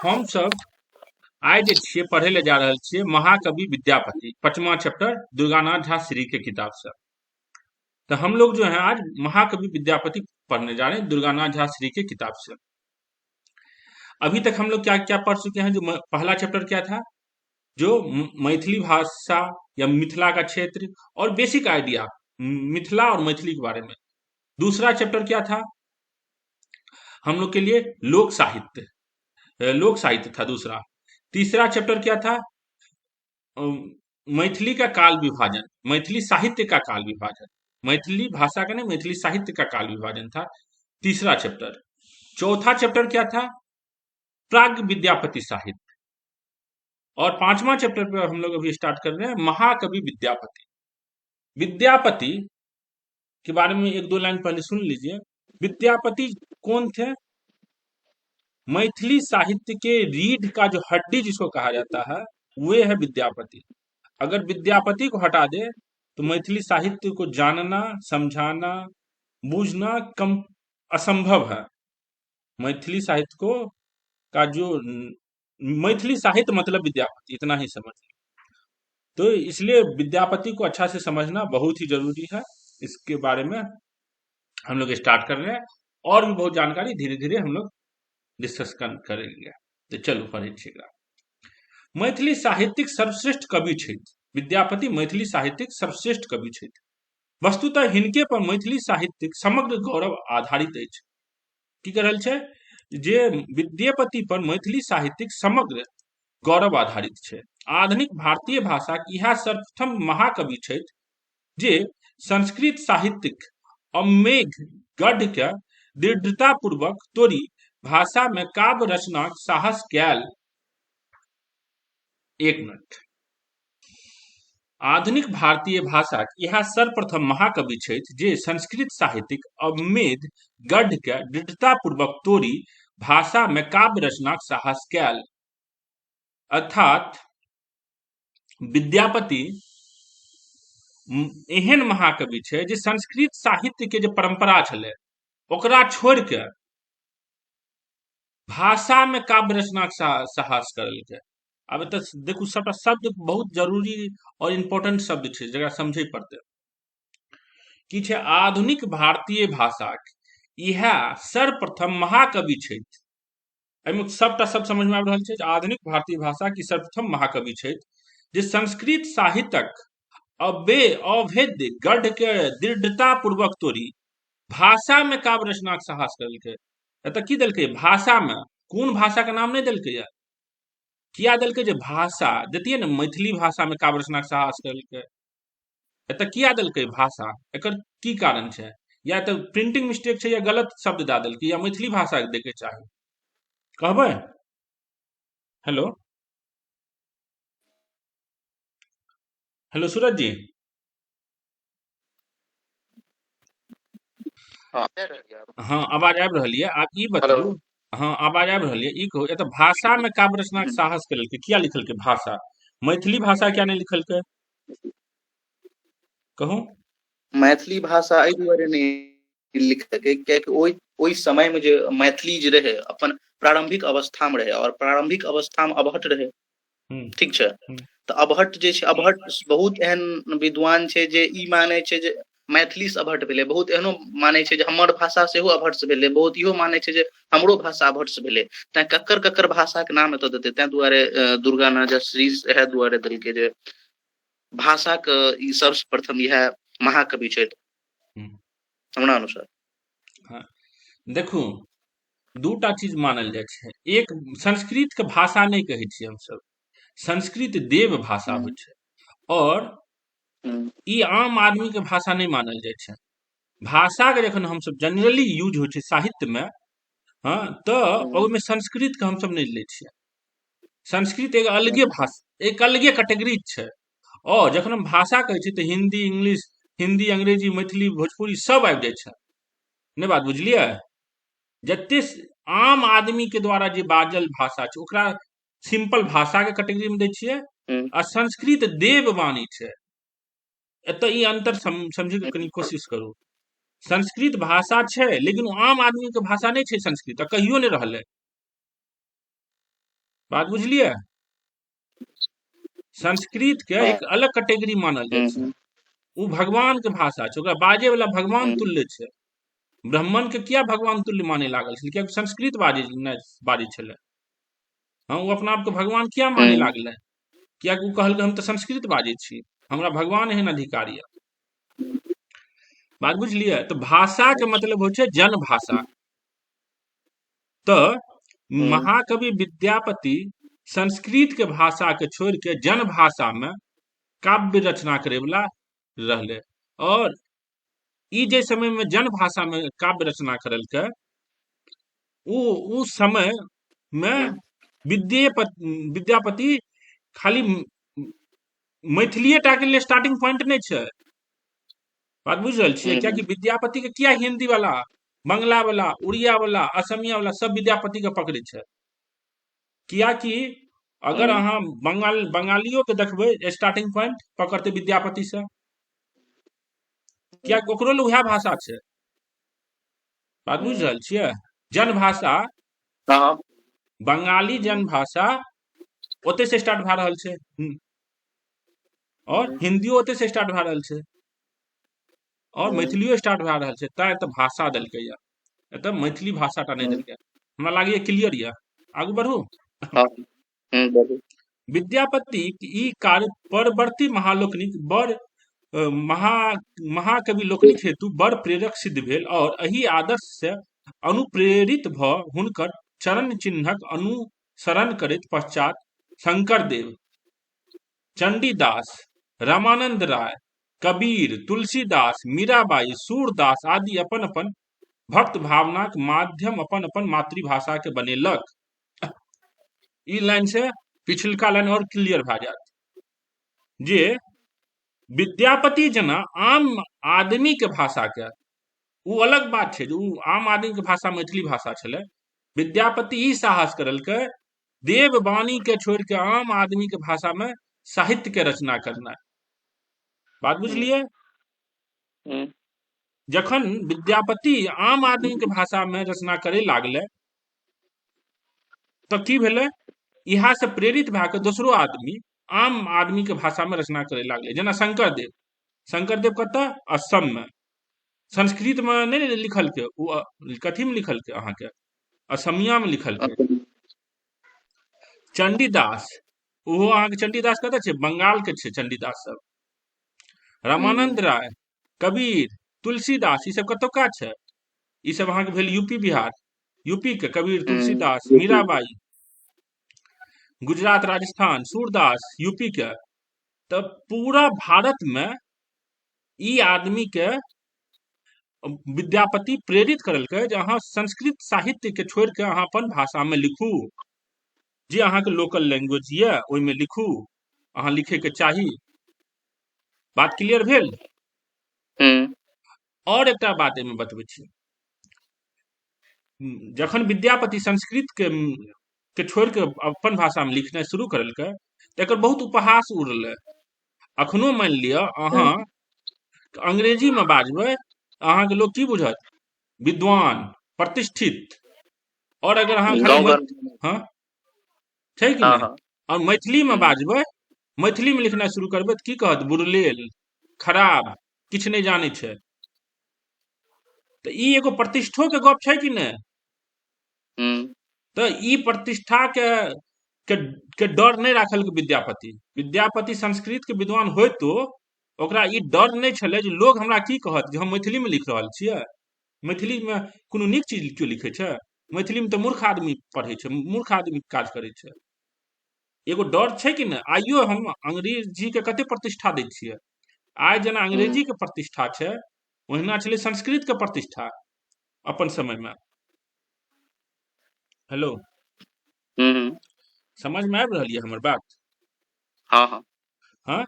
हम सब आइ जे छियै पढ़ै ले जा रहल छियै महाकवि विद्यापति 5वां चैप्टर दुर्गानाथ झा श्री के किताब से। तो हम लोग जो है आज महाकवि विद्यापति पढ़ने जा रहे हैं दुर्गानाथ झा श्री के किताब से। अभी तक हम लोग क्या क्या पढ़ चुके हैं। जो पहला चैप्टर क्या था, जो मैथिली भाषा या मिथिला का क्षेत्र और बेसिक आइडिया मिथिला और मैथिली के बारे में। दूसरा चैप्टर क्या था हम लोग के लिए, लोक साहित्य था दूसरा। तीसरा चैप्टर क्या था, मैथिली का काल विभाजन, मैथिली साहित्य का काल विभाजन, मैथिली भाषा का नहीं मैथिली साहित्य का काल विभाजन था तीसरा चैप्टर। चौथा चैप्टर क्या था, प्राग विद्यापति साहित्य। और पांचवा चैप्टर पर हम लोग अभी स्टार्ट कर रहे हैं महाकवि विद्यापति। विद्यापति के बारे में एक दो लाइन पहले सुन लीजिए। विद्यापति कौन थे? मैथिली साहित्य के रीढ़ का जो हड्डी जिसको कहा जाता है वे है विद्यापति। अगर विद्यापति को हटा दे तो मैथिली साहित्य को जानना, समझाना, बूझना कम असंभव है। मैथिली साहित्य को का जो मैथिली साहित्य मतलब विद्यापति, इतना ही समझ। तो इसलिए विद्यापति को अच्छा से समझना बहुत ही जरूरी है। इसके बारे में हम लोग स्टार्ट कर रहे हैं और भी बहुत जानकारी धीरे धीरे हम लोग डिस्कस करेंगे। तो चलो पढ़िएगा। मैथिली साहित्यिक सर्वश्रेष्ठ कवि छथि विद्यापति। मैथिली साहित्यिक सर्वश्रेष्ठ कवि छथि। वस्तुतः हिनके पर मैथिली साहित्यिक समग्र गौरव आधारित अछि। की कह रहल छै जे विद्यापति पर मैथिली साहित्यिक समग्र गौरव आधारित छै। आधुनिक भारतीय भाषा के इएह सर्वप्रथम महाकवि छथि जे संस्कृत साहित्यिक अमेघ गढ़ के दृढ़ता पूर्वक तोड़ि भाषा में काव्य रचनाक साहस कयल। एक मिनट। आधुनिक भारतीय भाषा के यह सर्वप्रथम महाकवि छथि जे संस्कृत साहित्यिक अमेध गढ़ के दृढ़ता पूर्वक तोड़ि भाषा में काव्य रचनाक साहस कयल। अर्थात विद्यापति एहन महाकवि छै जे संस्कृत साहित्य के जे परंपरा छलै ओकरा छोड़ के भाषा में काव्य रचनाक साहस करलकै। अब एतऽ देखू सबटा शब्द बहुत जरूरी और इम्पोर्टेंट शब्द छै जकरा समझे पड़तै। की छै आधुनिक भारतीय भाषा इएह सर्वप्रथम महाकवि छथि। एहिमे सबटा सब समझ में आबि रहल छै। आधुनिक भारतीय भाषा की सर्वप्रथम महाकवि छथि जे संस्कृत साहित्यक अभेद्य गढ़ के दृढ़ता पूर्वक तोड़ि भाषा में काव्य रचनाक साहस करलकै। एतऽ की देलकै, भाषा में, कोन भाषा के नाम नहीं देलकै है, किया देलकै जे भाषा देतियै ने मैथिली भाषा में काव्य रचनाक साहस करलकै। एतऽ किया देलकै भाषा, एकर की कारण छै? या तो प्रिंटिंग मिस्टेक छै या गलत शब्द दे देलकै या मैथिली भाषा के देखे चाही, कहबै? हेलो हेलो सूरज जी। हाँ आवाज आबि रहल है। आप ई बताइए। हाँ आवाज आबि रहल है। ई कहू एतऽ भाषा में काव्य रचनाक साहस करलकै, किया लिखलकै भाषा? मैथिली भाषा क्या नहीं लिखलकै, कहू? मैथिली भाषा एहि दुआरे नहीं लिखलकै कियाकि ओहि समय में जे मैथिली जे रहे अपन प्रारंभिक अवस्था में रहे और प्रारंभिक अवस्था में अबहट रहे। ठीक छै। तऽ अबहट जे छै, अबहट बहुत एहन विद्वान छै जे ई मानै छै जे मैथिली से अबहट भेलै। बहुत एहनो मानै छै जे हमर भाषा सेहो अबहट से भेलै। बहुत इहो मानै छै जे हमरो भाषा अबहट से भेलै। तैं ककर ककर भाषा के नाम एतऽ देतै। तैं दुआरे दुर्गानाथ श्री इएह दुआरे देलकै जे भाषा के ई सर्वप्रथम इएह महाकवि छथि हमरा अनुसार। हाँ देखू दूटा चीज मानल जाइ छै। एक संस्कृत के भाषा नहीं कहै छियै हमसब, संस्कृत देव भाषा होइ छै। और ई आम आदमी के भाषा नहीं मानल जाइ छै। भाषा के जखन हमसब जनरली यूज होइ छै साहित्य में, हाँ तो ओहिमे संस्कृत के हमसब नहीं लै छियै। संस्कृत एक अलगे भाषा, एक अलगे कैटेगरी छै। और जखन हम भाषा कहै छियै तऽ हिंदी, इंग्लिश, हिंदी, अंग्रेजी, मैथिली, भोजपुरी सब आबि जाइ छै। नहीं बात बुझलियै? जते आम आदमी के द्वारा जे बाजल भाषा छै ओकरा सिंपल भाषा के कैटेगरी में दै छियै। आ संस्कृत देववाणी छै। एतऽ ई अंतर समझे के कनी कोशिश करू। संस्कृत भाषा छै लेकिन आम आदमी के भाषा नहीं छै संस्कृत, कहियो नहीं रहलै। बात बुझलियै? संस्कृत के हाँ, एक अलग कैटेगरी मानल जाइ छै। उ भगवान के भाषा छै, ओकरा बाजे वाला भगवान तुल्य छै। ब्राह्मण के किया भगवान तुल्य माने लागल छलै? कियाकि संस्कृत बाजै छलै। हाँ, वो अपना आप के भगवान किया माने लागलै? कियाकि उ कहलकै हम तऽ संस्कृत बाजै छी, हमरा भगवान एहन अधिकार यऽ। बात बुझलियै? तो भाषा के मतलब होइ छै जन भाषा। तो महाकवि विद्यापति संस्कृत के भाषा के छोड़ के जन भाषा में काव्य रचना करे वाला रहले। और ई जे समय में जन भाषा में काव्य रचना करलकै, उ समय में विद्यापति खाली मैथिलीए टा के लिए स्टार्टिंग पॉइंट नहीं छै। बात बुझ रहल छियै? कियाकि विद्यापति के किया हिंदी वाला, बंगला वाला, उड़िया वाला, असमिया वाला सब विद्यापति के पकड़े छै? कियाकि अगर अहाँ बंगालियों के देखबै स्टार्टिंग पॉइंट पकड़ते विद्यापति से, कियाकि ओकरो लिए उएह भाषा छै। बात बुझ रहल छियै? जन भाषा, बंगाली जन भाषा ओते से स्टार्ट भए रहल छै, और हिंदियो ओते से स्टार्ट भए रहल छै, और मैथिलियो स्टार्ट भए रहल छै। तैं एतऽ भाषा देलकै यऽ, एतऽ मैथिली भाषा टा नहीं देलकै। हमरा लागैए क्लियर यऽ, आगू बढ़ू। विद्यापति ई कार्य परवर्ती महालोकनिक बड़ महाकवि लोकनिक हेतु बड़ प्रेरक सिद्ध भेल, और एही आदर्श से अनुप्रेरित भ हुनकर चरण चिन्हक अनुसरण करैत पश्चात शंकरदेव, चंडीदास, रामानंद राय, कबीर, तुलसीदास, मीराबाई, सूरदास आदि अपन अपन भक्त भावना के माध्यम अपन अपन मातृभाषा के बनेलक। ई लाइन से पिछलका लाइन और क्लियर भए जात जे विद्यापति जना आम आदमी के भाषा के, उ अलग बात छै, उ आम आदमी के भाषा मैथिली भाषा छलै। विद्यापति ई साहस करलकै देववाणी के छोड़ के आम आदमी के भाषा में साहित्य के रचना करना। बात बुझलियै? जखन विद्यापति आम आदमी के भाषा में रचना करे लागले तो की भेलै? इहा से प्रेरित भए के दोसरो आदमी आम आदमी के भाषा में रचना करे लागले। जेना शंकरदेव कतऽ? असम में। संस्कृत में नहीं लिखल के, उ कथी में लिखल के? अहाँ के असमिया में लिखल के। चंडीदास, ओहो अहाँ के चंडीदास कतऽ छै? बंगाल के छै चंडीदास सब। रामानंद राय, कबीर, तुलसीदास, ई सब कतौका छै? ई सब अहाँ के भेल यूपी बिहार। यूपी के कबीर, तुलसीदास, मीराबाई, गुजरात राजस्थान, सूरदास यूपी के। तो पूरा भारत में ई आदमी के विद्यापति प्रेरित करलकै जे अहाँ संस्कृत साहित्य के छोड़ के अहाँ अपन भाषा में लिखू, जे अहाँ के लोकल लैंग्वेज ये ओहि में लिखू, अहाँ लिखे के चाही। बात क्लियर भेल? और एकटा बात एहिमे बतबै छी। जखन विद्यापति संस्कृत के छोड़ के अपन भाषा में लिखनाइ शुरू करलकै तो एकर बहुत उपहास उड़लै। अखनो मान लिअ अहाँ अंग्रेजी में बाजबै, अहाँ के लोग की बुझत? विद्वान, प्रतिष्ठित। और अगर अहाँ खाली हाँ छै कि नहीं? और मैथिली में बाजबै, मैथिली में लिखनाइ शुरू करबै तो की कहत? बुरलेल, खराब, किछ नहीं जाने छै। तो ई एगो प्रतिष्ठो के गप छै कि नहीं? तो ई प्रतिष्ठा के डर नहीं राखल विद्यापति संस्कृत के विद्वान होइतो ओकरा ई डर नहीं छलै जे लोग हमरा की कहत जे हम मैथिली में लिख रहल छियै। मैथिली में कोनो नीक चीज क्यों लिखे छै? मैथिली में तो मूर्ख आदमी पढ़े छै, मूर्ख आदमी काज करे छै। एगो डर छै कि नहीं? आइयो हम अंग्रेजी के कते प्रतिष्ठा दै छियै। आइ जेना अंग्रेजी के प्रतिष्ठा छै, ओहिना छलै संस्कृत के प्रतिष्ठा अपन समय में। हेलो, समझ में आबि रहल ये हमर बात? हाँ,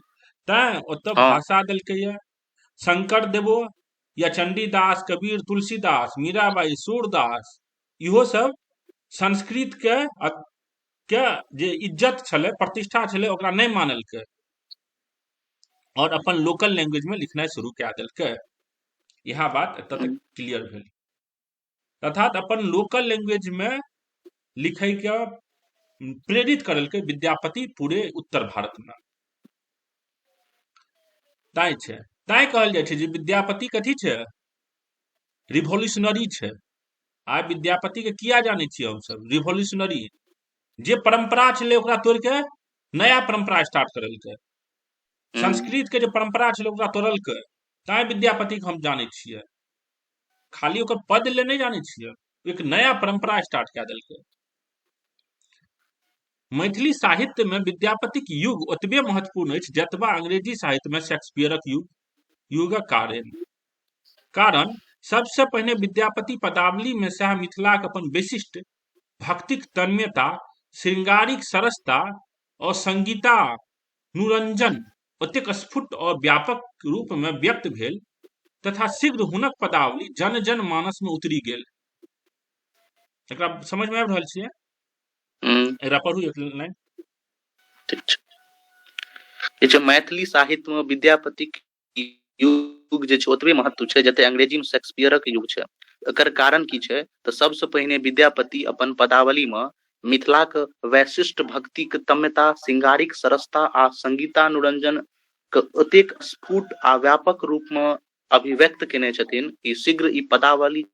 तैं ओतऽ भाषा देलकै ये। शंकर देवो या चंडीदास, कबीर, तुलसीदास, मीराबाई, सूरदास, इहो सब संस्कृत के जे इज्जत छलै, प्रतिष्ठा छलै, ओकरा नहीं मानलकै और अपन लोकल लैंग्वेज में लिखनाइ शुरू कए देलकै। यह बात एतऽ तक क्लियर भेल। अर्थात अपन लोकल लैंग्वेज में लिखे के प्रेरित करलकै विद्यापति पूरे उत्तर भारत में। ताई छै, ताई कहल जाइ छै जे विद्यापति कथी छै, रिवोल्यूशनरी छै। आइ विद्यापति के किया जाने छियै हम सब, रिवोल्यूशनरी, जे परंपरा छलै ओकरा तोड़ के नया परंपरा स्टार्ट करलकै। संस्कृत के जे परंपरा छलै ओकरा तोड़लकै, ताई विद्यापति के हम जाने छियै। खाली ओकर पद ले नहीं जाने छियै, एक नया परंपरा स्टार्ट कऽ देलकै। मैथिली साहित्य में विद्यापति के युग ओतबे महत्वपूर्ण अछि जतबा अंग्रेजी साहित्य में शेक्सपियरक युगक कारण सबसे पहिने विद्यापति पदावली में सएह मिथिलाक अपन विशिष्ट भक्तिक तन्मयता, श्रृंगारिक सरसता और संगीतानुरंजन ओतेक स्फुट और व्यापक रूप में व्यक्त भेल तथा शीघ्र हुनक पदावली जन जन मानस में उतरी गेल। एकरा समझ में आबि रहल छियै? एकरा पढ़ू एक लाइन। ठीक छै, जे छै मैथिली साहित्य में विद्यापति युग जे छै ओतबे महत्व छै जते अंग्रेजी में शेक्सपियरक युग छै। एकर कारण की छै तऽ सबसे पहिने विद्यापति अपन पदावली में मिथिलाक वैशिष्ट भक्तिक तन्मयता, श्रृंगारिक सरसता आ संगीतानुरंजन के ओतेक स्फुट आ व्यापक रूप में अभिव्यक्त केने छथिन कि शीघ्र ई पदावली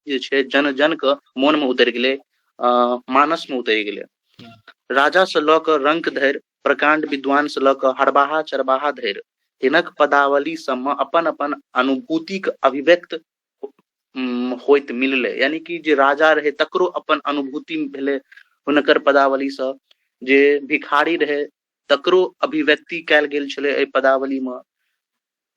जे छै जन जन के मोन में उतरि गेलै, मानस में उतरि गेलै। राजा से लऽ कऽ रंक धरि, प्रकांड विद्वान से लऽ कऽ हरबाहा चरबाहा धरि हिनक पदावली सब में अपन अपन अनुभूतिक अभिव्यक्त होइत मिललै। यानी कि जे राजा रहे तकरो अपन अनुभूति भेलै हुनकर पदावली से, जे भिखारी रहे तकरो अभिव्यक्ति कयल गेल छलै एहि पदावली में।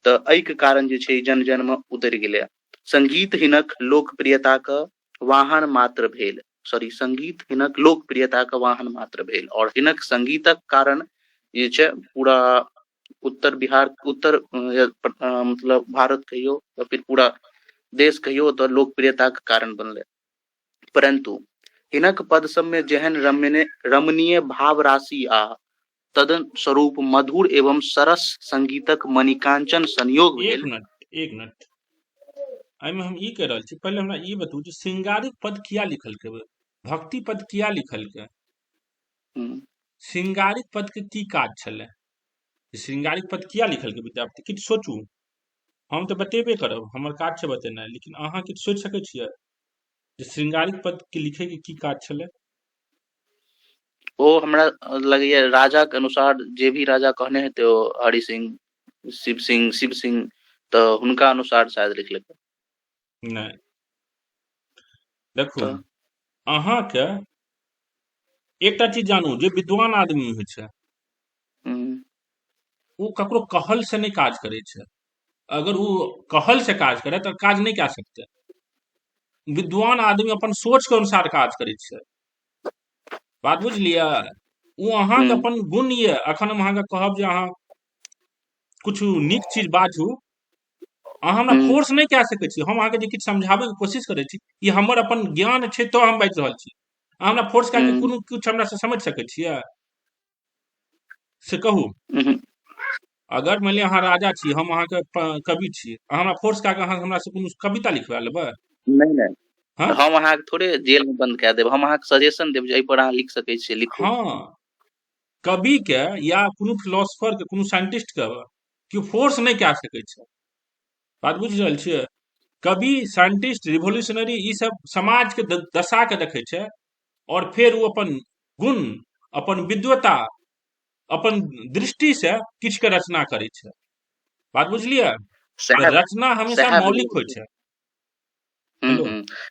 तऽ एहि के कारण जे छै जन जन में उतरि गेलै। संगीत हिनक लोकप्रियता के वाहन मात्र भेल, संगीत हिनक लोकप्रियता के वाहन मात्र भेल और हिनक संगीतक कारण जे छै पूरा उत्तर बिहार, उत्तर मतलब भारत कहियो या फिर पूरा देश कहियो तो लोकप्रियता के कारण बनले। परंतु हिनक पद सब में जेहन रमणीय भाव राशि आ तदन स्वरूप मधुर एवं सरस संगीतक मणिकांचन संयोग भेल। एक मिनट एहिमे हम ई कह रहल छी, पहले हमरा ई बताउ जे श्रृंगारिक पद किया लिखलकै, भक्ति पद किया लिखलकै? श्रृंगारिक पद के की काज छलै? श्रृंगारिक पद किया लिखलकै विद्यापति? किछु सोचू, हम तऽ बतेबे करब, हमर काज छै बतेनाइ, लेकिन अहाँ किछु सोचि सकै छियै जे श्रृंगारिक पद के लिखे के की काज छलै? ओ हमरा लगैया राजा के अनुसार जे भी राजा कहने हेतै, ओ हरि सिंह, शिव सिंह, तऽ हुनका अनुसार शायद लिखलकै। नहीं, देखू अहाँके एकटा चीज जानू, जे विद्वान आदमी होइ छै वो ककरो कहल से नहीं काज करे छै। अगर वो कहल से काज करे तो काज नहीं कए सकते। विद्वान आदमी अपन सोच के अनुसार काज करे छै। बात बुझलियै? वो अहाँके अपन गुण ये। अखन हम अहाँके कहब जे अहाँ कुछ नीक चीज बाजू, अहाँ हमरा फोर्स नहीं कए सकै छी। हम अहाँके जे किछु समझाबै के कोशिश करै छी, ई हमर अपन ज्ञान छै तो हम बाजि रहल छी। अहाँ हमरा फोर्स कए के कोनो कुछ हमरा से समझ सकै छियै से कहू? अगर मान लिअ अहाँ राजा छी, हम अहाँके कवि छी, अहाँ हमरा फोर्स कए के अहाँ हमरा से कोनो कविता लिखवा लेबै? नहीं, हम अहाँके थोड़े जेल में बंद कए देब, हम अहाँके सजेशन देब जे एहि पर अहाँ लिख सकै छियै, लिखू। हाँ, कवि के या कोनो फिलोसफर के, कोनो साइंटिस्ट के केओ फोर्स नहीं कए सकै छै। बात बुझ रहल छियै? कवि, साइंटिस्ट, रिवोल्यूशनरी ई सब समाज के दशा के देखै छै और फिर वो अपन गुण, अपन विद्वता, अपन दृष्टि से किछ के रचना करे छै। बात बुझलियै? रचना हमेशा मौलिक होइ छै।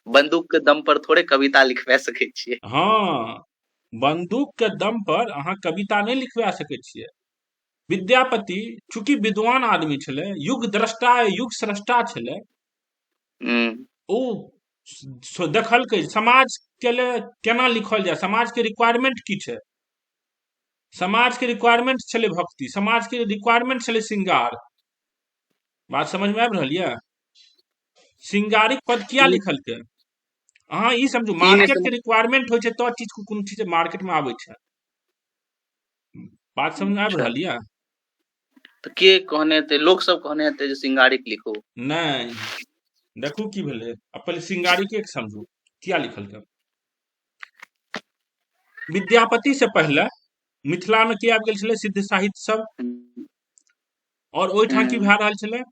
बंदूक के दम पर थोड़े कविता लिखवा सकै छियै। हाँ, बंदूक के दम पर अहाँ कविता नहीं लिखवा सकै छियै। विद्यापति चूंकि विद्वान आदमी छलै, युग द्रष्टा, युग स्रष्टा छलै, ओ देखलकै समाज के लिए केना लिखल जाए, समाज के रिक्वायरमेंट की छै। समाज के रिक्वायरमेंट छलै भक्ति, समाज के रिक्वायरमेंट छलै श्रृंगार। बात समझ में आबि रहल यऽ? श्रृंगारिक पद किया लिखलकै? अहाँ ई समझू, मार्केट के रिक्वायरमेंट होइ छै तो चीज को कोनो चीज मार्केट में आबै छै। बात समझ में आबि रहल यऽ? तऽ के कहने हेतै? लोक सब कहने हेतै जे श्रृंगारिक लिखू। नहीं, देखू की भेलै, अब पहले श्रृंगारिक के समझू किया लिखलकै। विद्यापति से पहले मिथिला में की आबि गेल छलै सिद्ध साहित्य सब, और ओहिठाम की भए रहल छलै,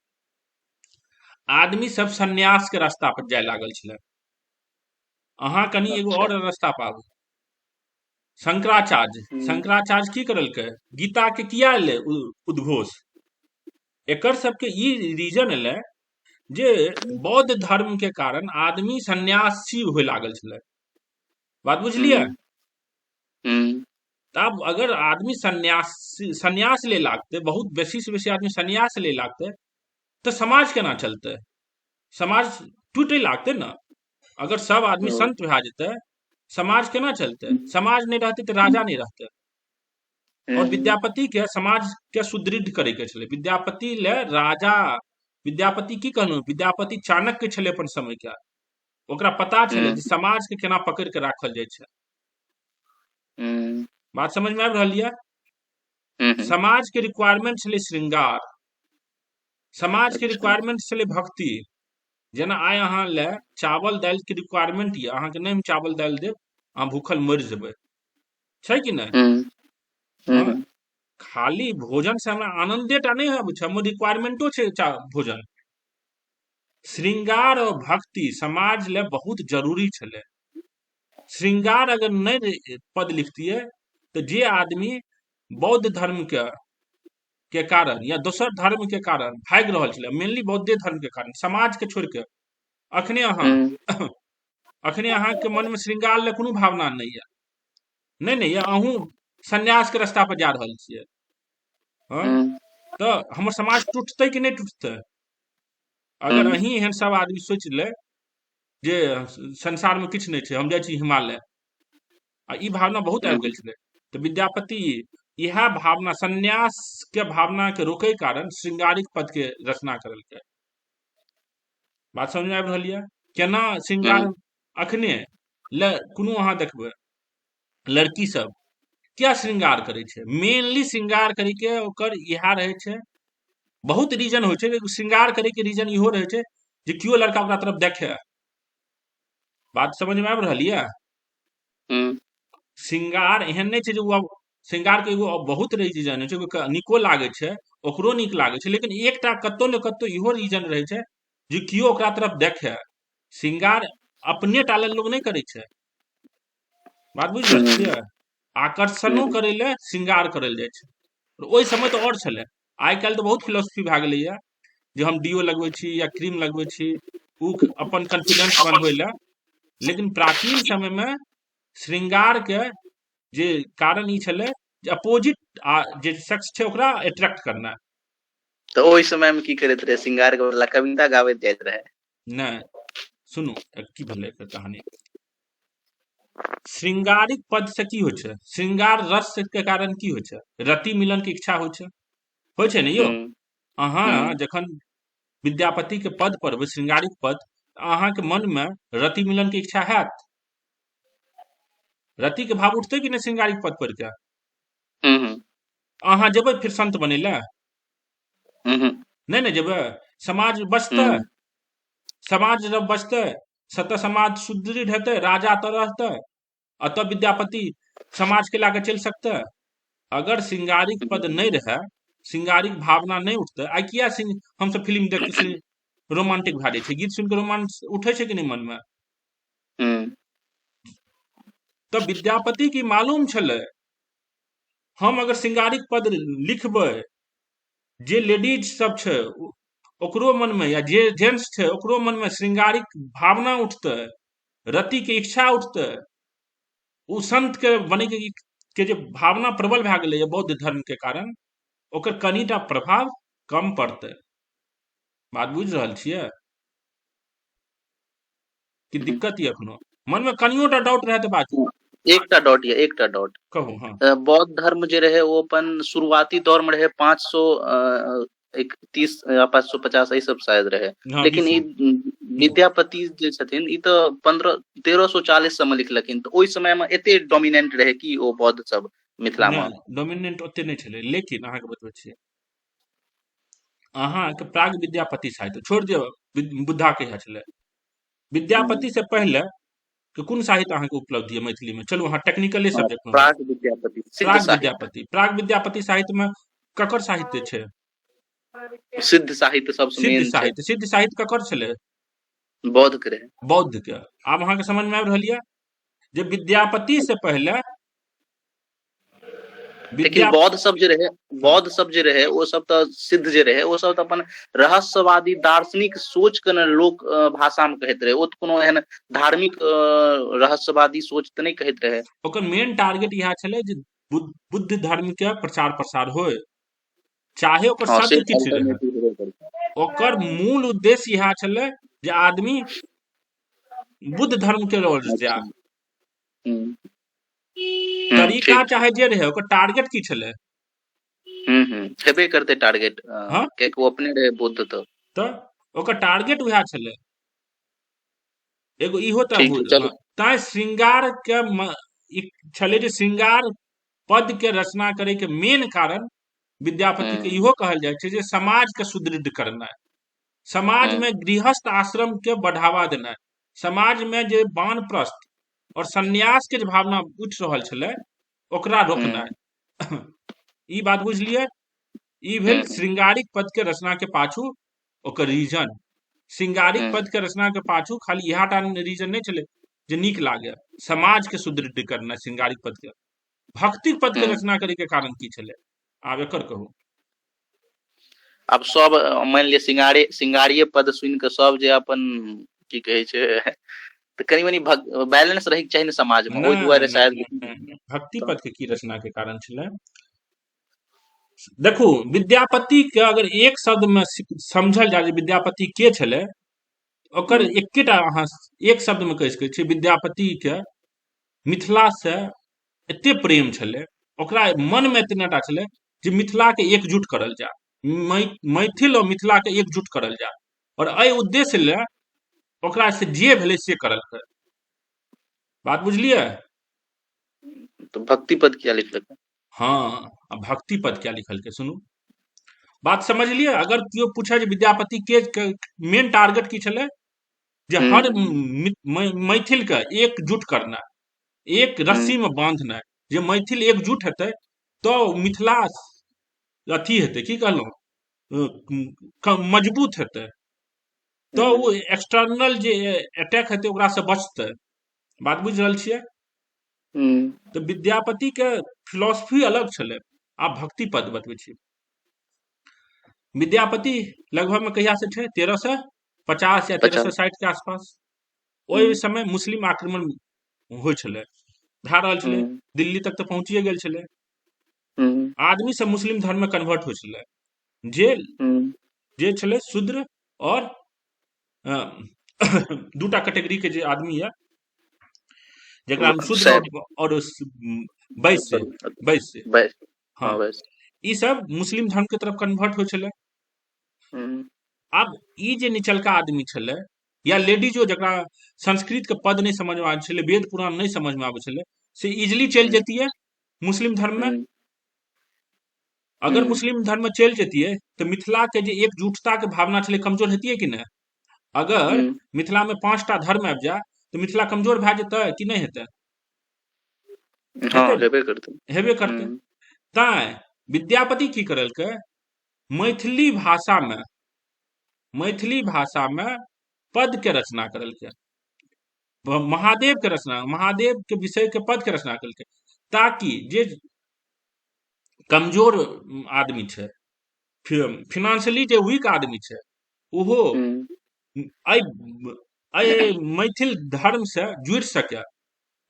आदमी सब सन्यास के रास्ता पर जाय लागल छलै। अहाँ कनी एगो अच्छा। और रास्ता पर आबू। शंकराचार्य की करलकै, गीता के किया एलै उद्घोष? एकर सबके ई रीजन एलै जे बौद्ध धर्म के कारण आदमी सन्यासी होय लागल छलै। बात बुझलियै? तब अगर आदमी सन्यास ले लागते, बहुत बेसी से बेसी आदमी सन्यास ले लागते, तो समाज केना चलते? समाज टूटे लागते ना। अगर सब आदमी संत भए जेते, समाज केना चलते? समाज नहीं रहते तो राजा नहीं रहते। और विद्यापति के समाज के सुदृढ़ करे के छलै। विद्यापति ले राजा, विद्यापति की कहलहुँ, विद्यापति चाणक्य छलै अपन समय के। ओकरा पता छलै जे समाज के केना पकड़ के राखल जाइ छै। बात समझ में आबि रहल यऽ? समाज के रिक्वायरमेंट छलै श्रृंगार, समाज के रिक्वायरमेंट छलै भक्ति। जेना आइ अहाँ ले चावल दालि के रिक्वायरमेंट ये, अहाँ के नहीं हम चावल दालि देब, अहाँ भूखल मरि जेबै, छै कि नहीं? हाँ, खाली भोजन से हमरा आनंदे टा नहीं आबै छै, हमर रिक्वायरमेंटो छै भोजन। श्रृंगार और भक्ति समाज ले बहुत जरूरी छलै। श्रृंगार अगर नहीं पद लिखतियै तो जे आदमी बौद्ध धर्म के कारण या दोसर धर्म के कारण भागि रहल छलै, मेनली बौद्धे धर्म के कारण, समाज के छोड़ के, अखने अहाँ के मन में श्रृंगार ले कोनो भावना नहीं है, नहीं है, अहूँ सन्यास के रास्ता पर जा रहल छियै। हाँ, तो हमर समाज टूटते कि नहीं टूटते? अगर अहीं एहन सब आदमी सोच ले जे संसार में किछु नहीं छै, हम जाइ छी हिमालय, आ ई भावना बहुत आबि गेल छलै, तो विद्यापति यह भावना, सन्यास के भावना के रोके कारण श्रृंगारिक पद के रचना करलकै। बात समझ में आबि रहल यऽ? केना श्रृंगार अखने कोनो अहाँ देखबै लड़की सब क्या श्रृंगार करे छै, मेनली श्रृंगार करे के ओकर इहा रहे छै। बहुत रीजन होइ छै, श्रृंगार करे के रीजन इहो रहे छै जे कियो लड़का ओकरा तरफ देखे। बात समझ में आबि रहल यऽ? श्रृंगार एहन नहीं छै जे श्रृंगार के एगो बहुत रीजन होइ छै, नीको लागे छै, ओकरो नीक लागे छै, लेकिन एकटा कतौ ने कतौ इहो रीजन रहे छै जे कियो ओकरा तरफ देखे। श्रृंगार अपने टा लेल लोग नहीं करे छै। बात बुझ रहल छियै? आकर्षणो करे ले श्रृंगार करल जाइ छै। ओहि समय तो और छलै, आइ काल्हि तो बहुत फिलोसफी भए गेलै है जे हम डिओ लगबै छी या क्रीम लगबै छी उ अपन कॉन्फिडेंस बनबै ले, लेकिन प्राचीन समय में श्रृंगार के जे कारण ई छलै जे अपोजिट जे सेक्स छै ओकरा अट्रैक्ट करना। तो ओहि समय में की करैत रहे? श्रृंगार के बदला कविता गाबैत जाइत रहे? नहीं, सुनू की भेलै एकर कहानी। श्रृंगारिक पद से की होइ छै? श्रृंगार रस के कारण की होइ छै? रति मिलन के इच्छा होइ छै ने यौ? अहाँ जखन विद्यापति के पद पढ़बै, श्रृंगारिक पद, अहाँ के मन में रति मिलन के इच्छा हैत? रति के भाव उठते कि नहीं श्रृंगारिक पद पढ़ के? अहाँ जेबै फिर संत बने ले? नहीं जेबै? समाज बचतै? समाज जब बचतै, सत्य समाज सुदृढ़ हेतै, राजा तो रहतै, अतः विद्यापति समाज के लाके चल सकते। अगर श्रृंगारिक पद नहीं रहे, श्रृंगारिक भावना नहीं उठते, आई किया हम सब फिल्म देख के रोमांटिक भए जाइ छै, गीत सुन के रोमांस उठे छै कि नहीं मन में? तो विद्यापति की मालूम छलै, हम अगर श्रृंगारिक पद लिखबै, जे लेडीज सब छै ओकरो मन में, या जे जेंट्स छै ओकरो मन में श्रृंगारिक भावना उठते, रति के इच्छा उठते, उ संत के बने के जे भावना प्रबल भए गेलै बौद्ध धर्म के कारण, ओकर कनिटा प्रभाव कम पड़ते। बात बुझ रहल छियै कि दिक्कत ये? एखनो मन में कनियोटा डाउट रहे तऽ बात एकटा डाउट कहू। हाँ, बौद्ध धर्म जे रहे वो अपन शुरुआती दौर में रहे 530 या 550 सब शायद रहे। हाँ, लेकिन ई विद्यापति जे छथिन ई तो 1340 सब में लिखलखिन, तो ओहि समय में एते डोमिनेंट रहे कि ओ बौद्ध सब मिथिला में? डोमिनेंट ओते नहीं छलै, लेकिन अहाँ के बतबै छियै, अहाँ के प्राग विद्यापति साहित्य छोड़ दियौ, बुद्धा के छलै। विद्यापति से पहले कि कोन साहित्य अहाँके उपलब्धि है मैथिली में? चलू अहाँ टेक्निकले हाँ, सब्जेक्ट में प्राग विद्यापति, सिद्ध प्राग साहित्य। विद्यापति, प्राग विद्यापति साहित्य में ककर साहित्य छै? सिद्ध साहित्य सबसे सिद्ध मेन छै, साहित्य, सिद्ध साहित्य ककर छलै? बौद्ध के रहे। बौद्ध के। आब अहाँके समझ में आबि रहल यऽ जे विद्यापति से पहले लेकिन विद्या बौद्ध सब जे रहे, हाँ, बौद्ध सब जे रहे, वो सब तो सिद्ध जे रहे, वो सब तो अपन रहस्यवादी दार्शनिक सोच के न लोक भाषा में कहैत रहे, वो तो कोनो एहन धार्मिक रहस्यवादी सोच तो नहीं कहैत रहे। ओकर मेन टारगेट इएह छलै जे बुद्ध धर्म के प्रचार प्रसार होय, चाहे ओकर हाँ, से सत्य किछु रहै। अल्टरनेटिव हेबे करतै। ओकर मूल उद्देश्य इएह छलै जे आदमी बुद्ध धर्म के ओर जाय। अच्छा। हम्म तरीका ठीक। चाहे जे रहे, ओकर टारगेट की छलै? हेबे करते टारगेट, हाँ, कियाकि वो अपने रहे बुद्ध तो। तऽ ओकर टारगेट उएह छलै। एगो इहो तऽ ठीक है, चलो। तैं श्रृंगार के छलै जे श्रृंगार पद के रचना करे के मेन कारण विद्यापति के हम्म इहो कहल जाइ छै जे समाज के सुदृढ़ करनाइ, समाज में हम्म गृहस्थ आश्रम के बढ़ावा देनाइ, समाज में जे वानप्रस्थ और संन्यास के जे भावना उठि रहल छलै ओकरा हम्म रोकनाइ। ई बात बुझलियै? ई हम्म भेल श्रृंगारिक पद के रचना के पाछू ओकर रीजन। श्रृंगारिक हम्म पद के रचना के पाछू खाली इहा टा रीजन नहीं छलै जे नीक लागे, समाज के सुदृढ़ करना श्रृंगारिक पद के। भक्ति पद के हम्म रचना करे के कारण की छलै? आब एकर कहू। अब सब मान लिअ सिंगारिये पद सुनि के सब जे अपन की कहे छै तऽ कनी मनी बैलेंस रहे के चाही ने समाज में, ओहि दुआरे नहीं शायद। नहीं नहीं नहीं, भक्ति पद के की रचना के कारण छलै? देखू, विद्यापति के अगर एक शब्द में समझल जाए जे विद्यापति के छलै, ओकर हम्म एकेटा अहाँ एक शब्द में कहि सकै छियै, विद्यापति के मिथिला से एते प्रेम छलै, ओकरा मन में एतनाटा छलै जे मिथिला के एकजुट करल जाय, मैथिल और मिथिला के एकजुट करल जाय, और एहि उद्देश्य ले ओकरा से जे भेलै से करलकै। बात बुझलियै? तो भक्ति पद किया लिखलकै? हाँ, अब भक्ति पद क्या लिखलकै सुनू, बात समझ लियै? अगर केओ पूछे जे विद्यापति के मेन टारगेट की छलै, जे हर हम्म मैथिल के एकजुट करना, एक रस्सी हम्म में बांधना, जे मैथिल एकजुट हेतै तो मिथिला अथी हेतै, की कहलहुँ, मजबूत हेतै, तो हम्म वो एक्सटर्नल जे अटैक हेतै ओकरा से बचतै। बात बुझ रहल छियै? हम्म तो विद्यापति के फिलॉसफी अलग छलै। आब भक्ति पद बतबै छी। विद्यापति लगभग में कहिया से छै? 1350 या 50। 1360 के आसपास। ओहि हम्म समय मुस्लिम आक्रमण होइ छलै, भए रहल छलै, हम्म दिल्ली तक तऽ पहुंचिए गेल छलै। हम्म आदमी सब मुस्लिम धर्म में कन्वर्ट होइ छलै, जे हम्म जे छलै शूद्र और दूटा कैटेगरी के जे आदमी यऽ, जकरा में शूद्र सैड। और वैश्य, वैश्य, बस। हाँ, हाँ बस। ई सब मुस्लिम धर्म के तरफ कन्वर्ट होइ छलै। हम्म अब ई जे निचलका आदमी छलै या लेडीजो जकरा संस्कृत के पद नहीं समझ में आबै छलै, वेद पुराण नहीं समझ में आबै छलै, से इजिली चलि हम्म जेतियै मुस्लिम धर्म में। हम्म अगर मुस्लिम धर्म में चलि जेतियै तो मिथिला के जे एकजुटता के भावना छलै कमजोर हेतियै कि नहीं? अगर हम्म मिथिला में 5टा धर्म आबि जाए तो मिथिला कमजोर भए जेतै कि नहीं हेतै? हाँ, हेतै, हेबे करते। हेबे करतै। तैं विद्यापति की करलकै? मैथिली भाषा में, मैथिली भाषा में पद के रचना करलकै, महादेव के रचना, महादेव के विषय के पद के रचना करलकै, ताकि जे कमजोर आदमी छै, फिनेंशियली जे वीक आदमी छै, ओहो हम्म एहि मैथिल धर्म से जुड़ि सके।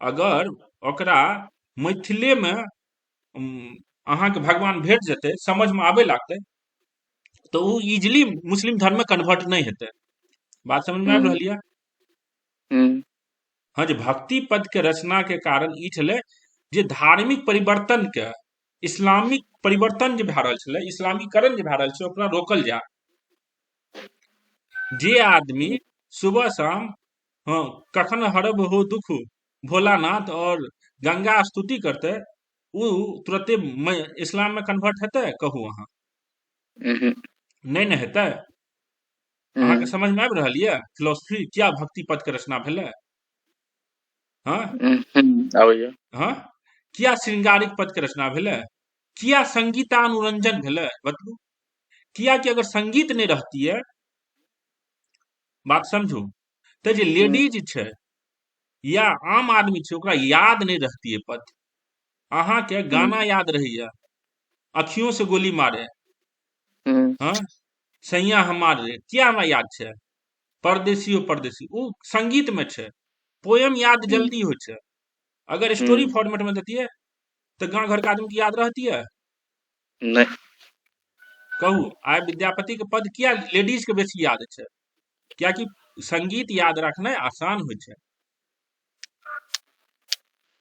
अगर ओकरा मैथिले में अहाँके भगवान भेट जेतै, समझ में आबे लागतै, तो वो इजिली मुस्लिम धर्म में कन्वर्ट नहीं हेतै। बात समझ में आबि हम्म रहल यऽ? हम्म हाँ, जे भक्ति पद के रचना के कारण ई छलै जे धार्मिक परिवर्तन के, इस्लामिक परिवर्तन जे भए रहल छलै, इस्लामीकरण जे भए रहल छै, ओकरा रोकल जाय। जे आदमी सुबह शाम हाँ कखन हरब हो दुख भोलानाथ और गंगा स्तुति करते, उ तुरंते इस्लाम में कन्वर्ट हेतै? कहू अहाँ। हम्म नहीं ने हेतै। अहाँके समझ में आबि रहल यऽ फिलोसफी क्या भक्ति पद के रचना भेलै? हाँ आबैया। हाँ किया श्रृंगारिक पद के रचना भेलै, किया संगीतानुरंजन भेलै, बतबू। किया कि अगर संगीत नहीं रहती है, बात समझू, तो जे लेडीज छै या आम आदमी छै ओकरा याद नहीं रहती है पद। अहाँ के गाना याद रहैया, अखियों से गोली मारे, हाँ सैया हमार रे, किया हमरा याद छै, परदेसी ओ परदेसी, वो संगीत में छै। पोयम याद जल्दी हो छै, अगर स्टोरी फॉर्मेट में देती है तो गांव घर के आदमी की याद रहती है। नहीं। कहू आइ विद्यापति के पद किया लेडीज के बेसी याद छै, कियाकि संगीत याद रखनाइ आसान होइ छै।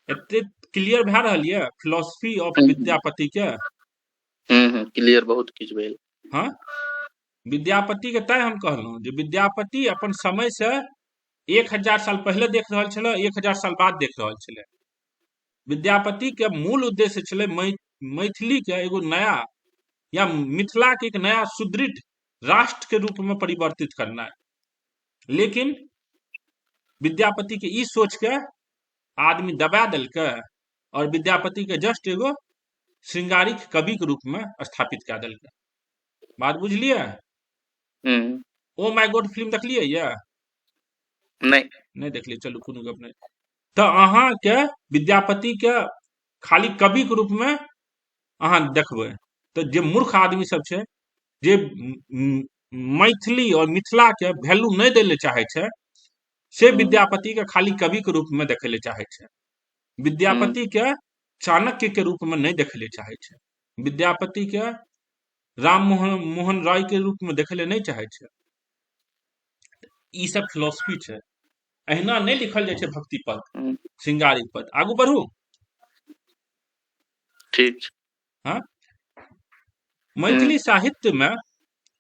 एते क्लियर भए रहल ये फिलोसफी ऑफ विद्यापति के। क्लियर बहुत किछु भेल। हाँ विद्यापति के तैं हम कहलहुँ जे विद्यापति अपन समय से 1000 साल पहले देख रहल छलै, 1000 साल बाद देख रहल छलै। विद्यापति के मूल उद्देश्य छलै मैथिली के एगो नया या मिथिला के एक नया सुदृढ़ राष्ट्र के रूप में परिवर्तित करना है। लेकिन विद्यापति के ई सोच के आदमी दबा देलकै और विद्यापति के जस्ट एगो श्रृंगारिक कवि के रूप में स्थापित कऽ देलकै। बात बुझलियै। ओ माय गॉड फिल्म देखलियै ये? नहीं देखलियै, चलू कोनो गप नहीं। तो अहाँ के विद्यापति के खाली कवि के रूप में अहाँ देखबै तो जे मूर्ख आदमी सब छै, जे मैथिली और मिथिला के वैल्यू नहीं दै ले चाहे छै, से विद्यापति के खाली कवि के रूप में देखे ले चाहे छै। विद्यापति के चाणक्य के रूप में नहीं देखे ले चाहे छै। विद्यापति के राम मोहन राय के रूप में देखे ले नहीं चाहे छै। ई सब फिलोसफी छै, अहिना नहीं लिखल जाय छै भक्ति पद, श्रृंगारिक पद। आगू बढ़ू। ठीक। हाँ मैथिली साहित्य में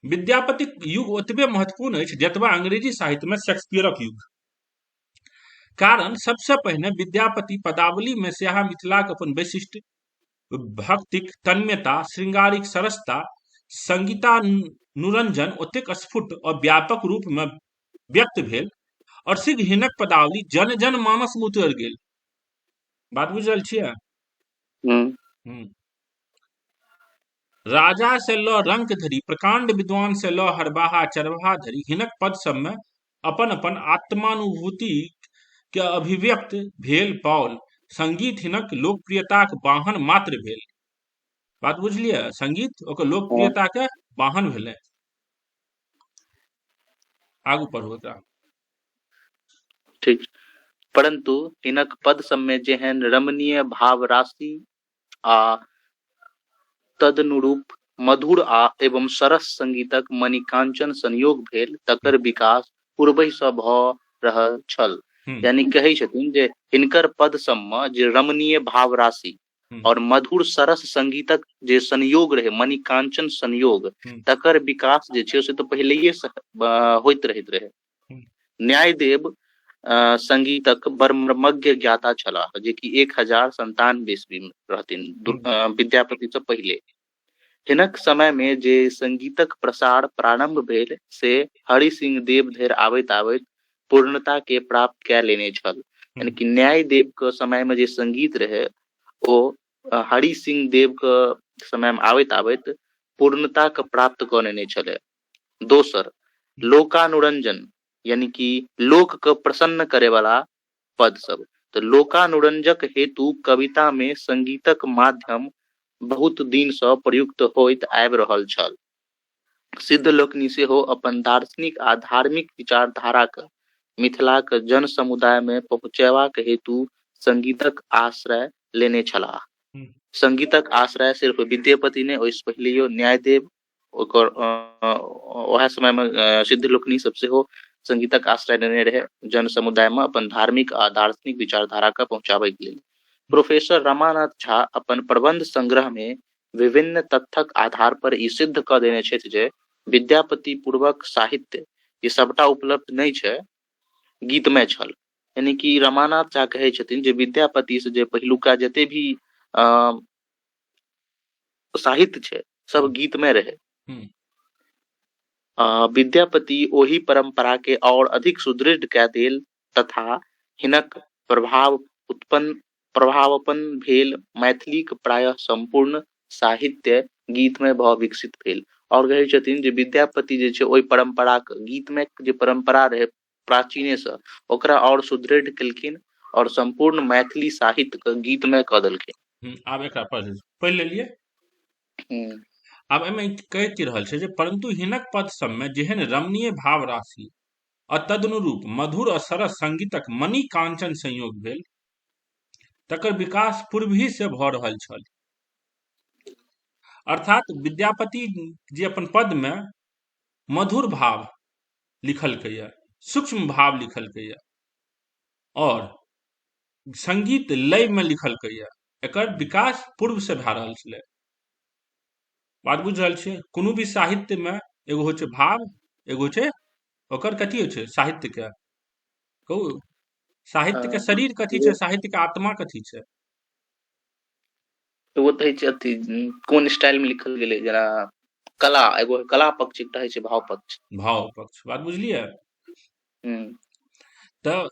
विद्यापति युग ओतबे महत्वपूर्ण अछि जतबा अंग्रेजी साहित्य में शेक्सपियरक युग। कारण सबसे पहिने विद्यापति पदावली में सेहा मिथिलाक अपन वैशिष्ट भक्तिक तन्मयता, श्रृंगारिक सरसता, संगीतानुरंजन ओतेक स्फुट और व्यापक रूप में व्यक्त भेल और शीघ्र हिनक पदावली जन जन मानस में उतर गेल। बात बुझ रहल छियै? राजा से ल रंक धरि, प्रकांड विद्वान से ल हरबाहा चरवाहा धरि हिनक पद सब में अपन अपन आत्मानुभूति के अभिव्यक्त भेल पाओल। संगीत हिनक लोकप्रियता के वाहन मात्र भेल। बात बुझलियै? संगीत ओकर लोकप्रियता के वाहन भेलै। आगू पढ़ू एकरा। ठीक। परंतु हिनक पद सब में जेहन रमणीय भाव राशि आ तदनुरूप मधुर आ एवं सरस संगीतक मणिकांचन संयोग भेल, तकर विकास पूर्वहि सँ भऽ रहल छल। यानी कहै छथिन जे हिनकर पद सब में जे रमणीय भाव राशि और मधुर सरस संगीतक जे संयोग रहे, मणिकांचन संयोग, तकर विकास जे छै से तो पहिलेये से होइत रहैत रहे। न्यायदेव संगीतक बर्मज्ञ ज्ञाता छलाह, जे कि 1097 ईस्वी में रहथिन, विद्यापति से पहिले। हिनक समय में जे संगीतक प्रसार प्रारंभ भेल से हरि सिंह देव धरि आबैत आबैत पूर्णता के प्राप्त कऽ लेने छल। यानी कि न्यायदेव के समय में जे संगीत रहे ओ हरि सिंह देव के समय में आबैत आबैत पूर्णता के प्राप्त कऽ लेने छले। दोसर, लोकानुरंजन यानी कि लोक के प्रसन्न करे वाला पद सब। तो लोकानुरंजक हेतु कविता में संगीतक माध्यम बहुत दिन से प्रयुक्त होइत आबि रहल छल। सिद्ध लोकनि सेहो अपन दार्शनिक आ धार्मिक विचारधारा के मिथिला के जन समुदाय में पहुंचेबाक हेतु संगीतक आश्रय लेने छलाह। संगीतक आश्रय सिर्फ विद्यापति ने, ओइस पहिलेयो न्यायदेव, ओकर वह समय में सिद्ध लोकनि सब सेहो संगीतक आश्रय लेने रहे जन समुदाय में अपन धार्मिक आ दार्शनिक विचारधारा के पहुंचाबै के लेल। प्रोफेसर रमानाथ झा अपन प्रबंध संग्रह में विभिन्न तथ्यक आधार पर ई सिद्ध क देने छथि जे विद्यापति पूर्वक साहित्य ये सबटा उपलब्ध नहीं छै, गीतमय छल। यानी कि रमानाथ झा कहै छथिन जे विद्यापति से जे पहिलुका जते भी साहित्य छै सब गीतमय रहे। विद्यापति ओही परंपरा के और अधिक सुदृढ़ कऽ देल तथा हिनक प्रभावपन भेल मैथिलीक प्रायः संपूर्ण साहित्य गीतमय भाव विकसित भेल। और कहै छथिन जे विद्यापति जे छै ओहि परंपराक गीतमय जे परंपरा रहे प्राचीने से ओकरा और सुदृढ़ केलखिन और संपूर्ण मैथिली साहित्य के गीतमय कऽ देलखिन। आब एकरा पढ़ि लेलिए। आब एहिमे कहि की रहल छै जे परंतु हिनक पद सबमे जेहन रमणीय भाव राशि आ तदनुरूप मधुर आ सरस संगीतक मणि कांचन संयोग भेल तकर विकास पूर्वहि से भऽ रहल छल। अर्थात विद्यापति जी अपन पद में मधुर भाव लिखलकैया, सूक्ष्म भाव लिखलकैया और संगीत लय में लिखलकैया, एकर विकास पूर्व से भए रहल छलै। बात बुझ रहल छियै? कोनो भी साहित्य में एगो होइ छै भाव, एगो होइ छै ओकर कथी होइ छै साहित्य के, कहू साहित्य के शरीर कथी छै, साहित्य के आत्मा कथी छै? तो वो तो अथी कोन स्टाइल में लिखल गेलै, जरा कला, एगो कला पक्ष, एकटा होइ छै भाव पक्ष। भाव पक्ष, बात बुझलियै? तऽ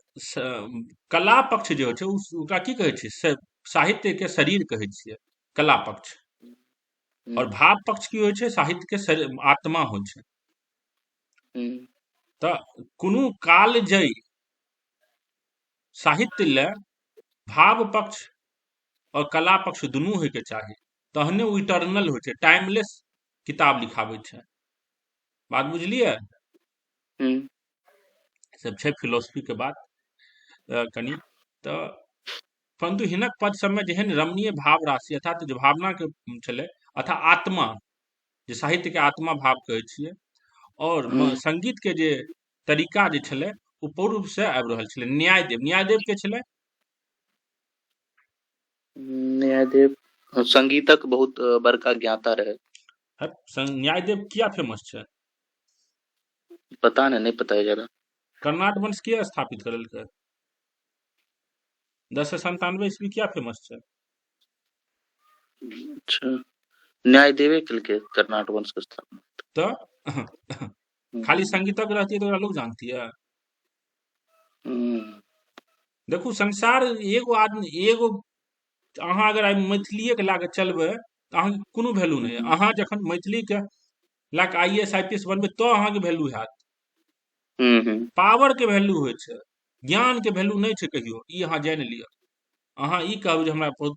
कला पक्ष जे होइ छै ओकरा की कहै छै, साहित्य के शरीर कहै छियै कला पक्ष। और भाव पक्ष की होइ छै, साहित्य के आत्मा होइ छै। तऽ कोनो काल जय साहित्य ले भाव पक्ष और कला पक्ष दुनू होइके चाही, तहने ओ इटर्नल होइ छै, टाइमलेस किताब लिखाबै छै। बात बुझलियै? सब छै फिलोसफी के बात कनी। तऽ परंतु हिनक पद सबमे जेहन रमणीय भाव राशि अर्थात जे भावना के छलै, अर्थात आत्मा, जे साहित्य के आत्मा भाव कहै छियै, और संगीत के जे तरीका जे छलै ओ पूर्व से आबि रहल छलै। न्यायदेव के छलै? न्यायदेव संगीतक बहुत बड़का ज्ञाता रहे। न्यायदेव किया फेमस छै? पता नहीं पता है जरा। कर्नाट वंश किया स्थापित करलकै? 1097 ईस्वी किया फेमस छै? अच्छा, न्यायदेवे केलकै कर्नाट वंश के स्थापना। तो खाली संगीतक रहती तो लोग जानती है। देखू संसार एगो आदमी, एगो अहाँ अगर मैथिलीए के लाके चलबै तऽ अहाँके कोनो वैल्यू नहीं है। अहाँ जखन मैथिली के लाके IAS IPS बनबै तो अहाँके वैल्यू हैत। पावर के वैल्यू होइ छै, ज्ञान के वैल्यू नहीं छै कहियो, ई अहाँ जानि लिअ। अहाँ ई कहू जे हमरा बहुत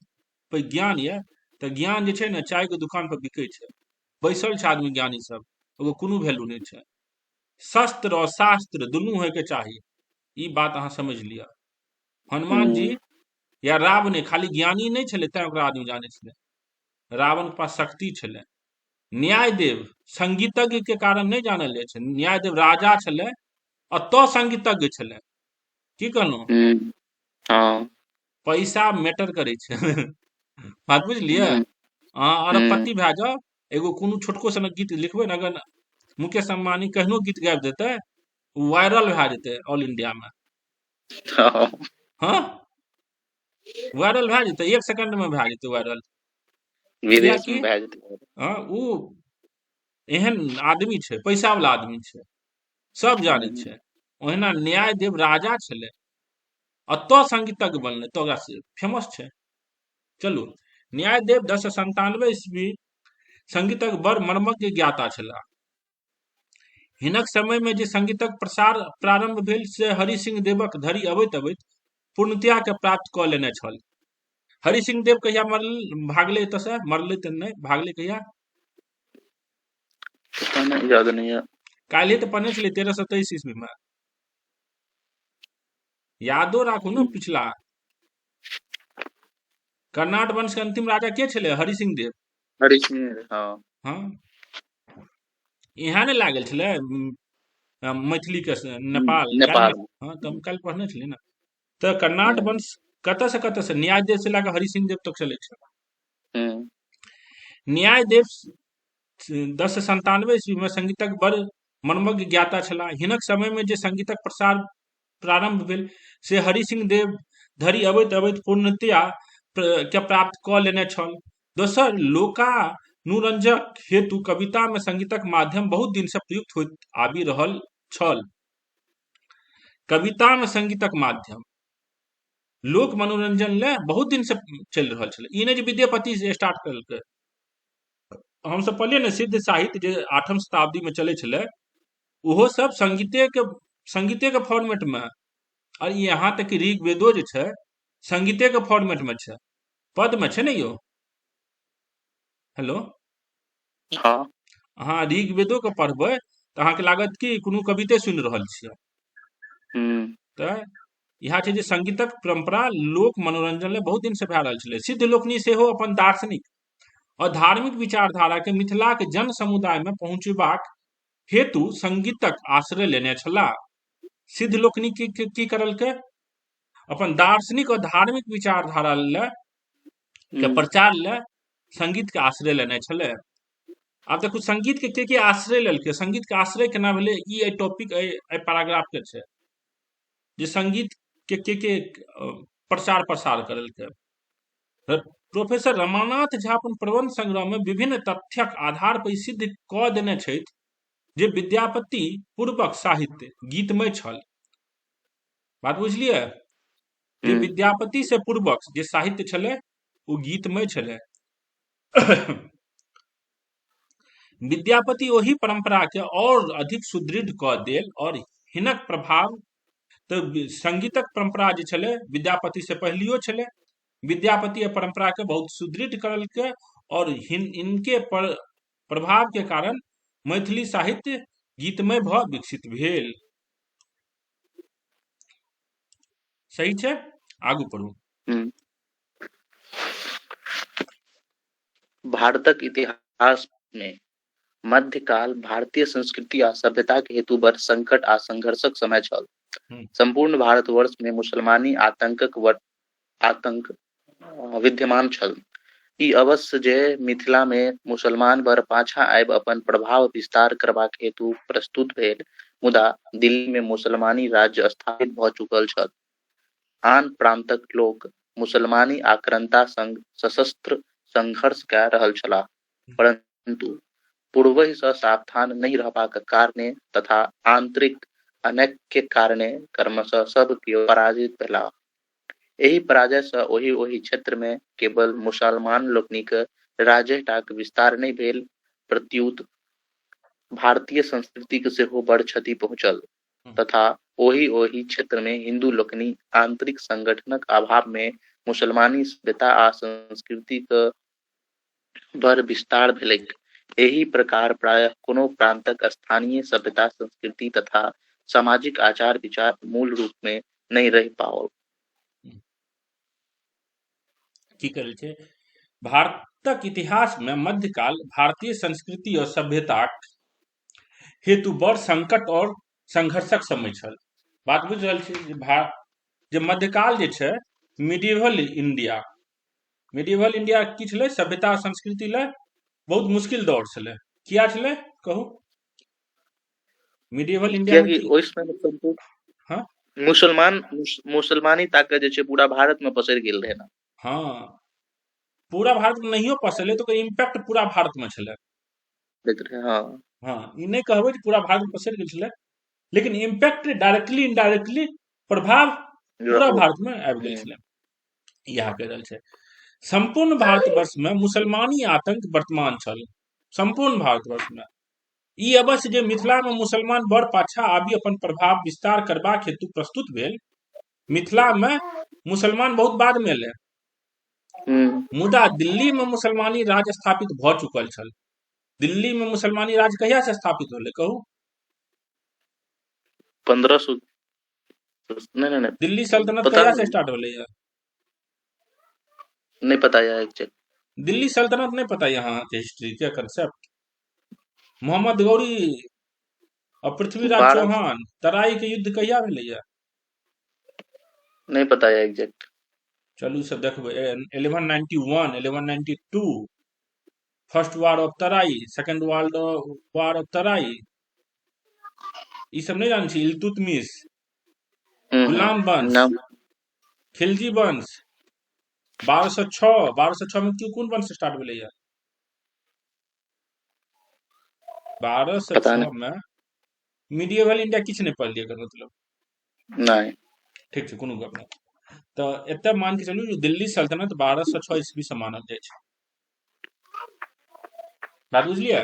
ज्ञान ये, तऽ ज्ञान जे छै ने चाय के दुकान पर बिकै छै, बैसल छै आदमी ज्ञानी सब, ओकर कोनो वैल्यू नहीं छै। शस्त्र और शास्त्र दुनू होइके चाही, ई बात अहाँ समझ लिअ। हनुमान जी या रावण खाली ज्ञानी नहीं छलै तैं ओकरा आदमी जानै छलै, रावण के पास शक्ति छलै। न्यायदेव संगीतज्ञ के कारण नहीं जानल जाइ छै, न्यायदेव राजा छलै और तो संगीतज्ञ छलै। की कहलहुँ? पैसा मैटर करे छै। बात बुझलियै? अहाँ अरबपति भए जाओ, एगो कोनो छोटको सनक गीत लिखबै ने, अगर मुकेश अम्बानी कहनो गीत गाबि देतै, वायरल भए जेतै ऑल इंडिया में। हाँ, वायरल भए जेतै, 1 सेकंड में भए जेतै वायरल। विदेश में भए जेतै। हाँ, उ एहन आदमी छै, पैसा वाला आदमी छै, सब जानै छै। ओहिना न्यायदेव राजा छलै और तो संगीतज्ञ बनलै, तो ओकरा फेमस छै। चलू, न्यायदेव 1097 ईस्वी संगीतक बड़ मर्मज्ञ ज्ञाता छलाह। हिनक समय में जे संगीतक प्रसार प्रारंभ भेल से हरि सिंह देवक धरि अबैत अबैत पूर्णतया के प्राप्त कऽ लेने छल। हरि सिंह देव कहिया भागले एतऽ से? मरले तऽ नहीं, भागले कहिया? याद नहीं है। काल्हि तऽ पढ़ने छलियै 1323 ईस्वी में। यादो राखू ने पिछला। कर्नाट वंश के अंतिम राजा के छलै? हरि सिंह देव। हरि सिंह, हाँ। यहाँ ने लागल छलै मैथिली के नेपाल। हाँ, तो हम कल पढ़ने छलियै ना। तो कर्नाट वंश कतऽ से न्यायदेव से लाके हरि सिंह देव तक चलै छै। न्यायदेव 1097 ईस्वी में संगीतक बड़ मर्मज्ञ ज्ञाता छलाह। हिनक समय में जे संगीतक प्रसार प्रारंभ भेल से हरि सिंह देव धरि अबैत अबैत पूर्णतया के प्राप्त कऽ लेने छल। दोसर, लोकानुरंजक हेतु कविता में संगीतक माध्यम बहुत दिन से प्रयुक्त होइत आबि रहल छल। कविता में संगीतक माध्यम लोक मनोरंजन ले बहुत दिन से चल रहा छे, ई नहीं जे विद्यापति से स्टार्ट करलकै। हम सब पढ़लिए ने सिद्ध साहित्य जे 8वीं शताब्दी में चले छले, उहो सब संगीते के फॉर्मेट में, और यहाँ तक कि ऋग वेदो जे छै संगीते के फॉर्मेट में छै, पद में छै ने यो। हेलो, हाँ अहाँ ऋग वेदो के पढ़बै तऽ अहाँके लागत कि कोनो कविते सुनि रहल छियै। तऽ इएह छै जे संगीतक परंपरा लोक मनोरंजन ले बहुत दिन से भए रहल छलै। सिद्ध लोकनि सेहो अपन दार्शनिक और धार्मिक विचारधारा के मिथिला के जन समुदाय में पहुंचेबाक हेतु संगीतक आश्रय लेने छलाह। सिद्ध लोकनि की करलकै, अपन दार्शनिक और धार्मिक विचारधारा ले के प्रचार ले संगीत के आश्रय लेने छलै। आब देखू संगीत के आश्रय लेलकै, संगीत के आश्रय केना भेलै, ई टॉपिक पैराग्राफ के छै जे संगीत के प्रचार प्रसार करलकै। प्रोफेसर रमानाथ झा अपन प्रबंध संग्रह में विभिन्न तथ्यक आधार पर सिद्ध क देने छथि जे विद्यापति पूर्वक साहित्य गीतमय छल। बात बुझलियै, जे विद्यापति से पूर्वक जे साहित्य छलै ओ गीतमय छलै। विद्यापति ओही परंपरा के और अधिक सुदृढ़ क देल और हिनक प्रभाव तो संगीतक परंपरा जे छलै विद्यापति से पहलियो छलै। विद्यापति परंपरा के बहुत सुदृढ़ करलकै और इनके प्रभाव के कारण मैथिली साहित्य गीतमय भ विकसित भेल। सही छै, आगू पढ़ू। भारतक इतिहास में मध्यकाल भारतीय संस्कृति आ सभ्यता के हेतु बड़ संकट आ संघर्षक समय छल। संपूर्ण भारतवर्ष में मुसलमानी आतंक विद्यमान छल। ई अवश्य जे मिथिला में मुसलमान बर पाछा आबि अपन प्रभाव विस्तार करबाक हेतु प्रस्तुत भेल, मुदा दिल्ली में मुसलमानी राज्य स्थापित भ चुकल छल। आन प्रांतक लोक मुसलमानी आक्रांता संग सशस्त्र संघर्ष कए रहल छलाह, परंतु पूर्वहि सँ सावधान नहीं रहबाक कारणे तथा आंतरिक अनैक्य के कारणे क्रमशः सब केओ पराजित भेलाह। एही पराजय सँ ओही क्षेत्र में केवल मुसलमान लोकनिक राज्यटाक विस्तार नहीं भेल, प्रत्युत भारतीय संस्कृति के सेहो बड़ क्षति पहुँचल तथा ओही क्षेत्र में हिंदू लोकनि आंतरिक संगठनक अभाव में मुसलमानी सभ्यता आ संस्कृति के बड़ विस्तार भेलैक। एही प्रकार प्रायः कोनो प्रांतक स्थानीय सभ्यता, संस्कृति तथा सामाजिक आचार विचार मूल रूप में नहीं रह पाओ। की करे छे, भारतक इतिहास में मध्यकाल भारतीय संस्कृति और सभ्यता हेतु बड़ संकट और संघर्षक समय छल। बात बुझ रहल छी जे मध्यकाल जे छै मिडिवल इंडिया की छलै, सभ्यता संस्कृति ले बहुत मुश्किल दौर छलै। किया छलै कहू? मिडिवल इंडिया में ओइ समय हाँ मुसलमानी ताकत जे छै पूरा भारत में पसर गेल रहे ना। हाँ, पूरा भारत में नहियो पसरले तो इम्पैक्ट पूरा भारत में छलै। हाँ, ई नहीं कहबै पूरा भारत में पसर गेल छलै, लेकिन इम्पैक्ट डायरेक्टली इनडायरेक्टली प्रभाव पूरा भारत में आबि गेल छलै। यह कह रहल छै संपूर्ण भारतवर्ष में मुसलमानी आतंक वर्तमान छल। संपूर्ण भारतवर्ष में ई अवश्य जे मिथिला में मुसलमान बड़ पाछा आबि अपन प्रभाव विस्तार करबाक हेतु प्रस्तुत भेल। मिथिला में मुसलमान बहुत बाद में एलै, मुदा दिल्ली में मुसलमानी राज स्थापित भ चुकल छल। दिल्ली में मुसलमानी राज कहिया से स्थापित होले कहू? 1500 नहीं दिल्ली सल्तनत कहिया से स्टार्ट होले है? नहीं पता यार एग्जैक्ट। दिल्ली सल्तनत नहीं पता यहाँ के हिस्ट्री के कंसेप्ट? मोहम्मद गौरी और पृथ्वीराज चौहान तराई के युद्ध कहिया भेलै है? नहीं पता है एग्जैक्ट। चलू सब देखबै 1191, 1192, first war of Tarai, second world war of Tarai, ई सब नहीं जान छी? इल्तुतमिश, गुलाम वंश, खिलजी वंश, 1206 में कौन वंश स्टार्ट भेलै है? 1206 में मिडिवल इंडिया किछ नहीं पढ़लिए एकर मतलब? नहीं। ठीक छै, कोनो गप नहीं। तो एते मान के चलू जे दिल्ली सल्तनत 1206 ईस्वी से मानल जाय छै। बात बुझलियै?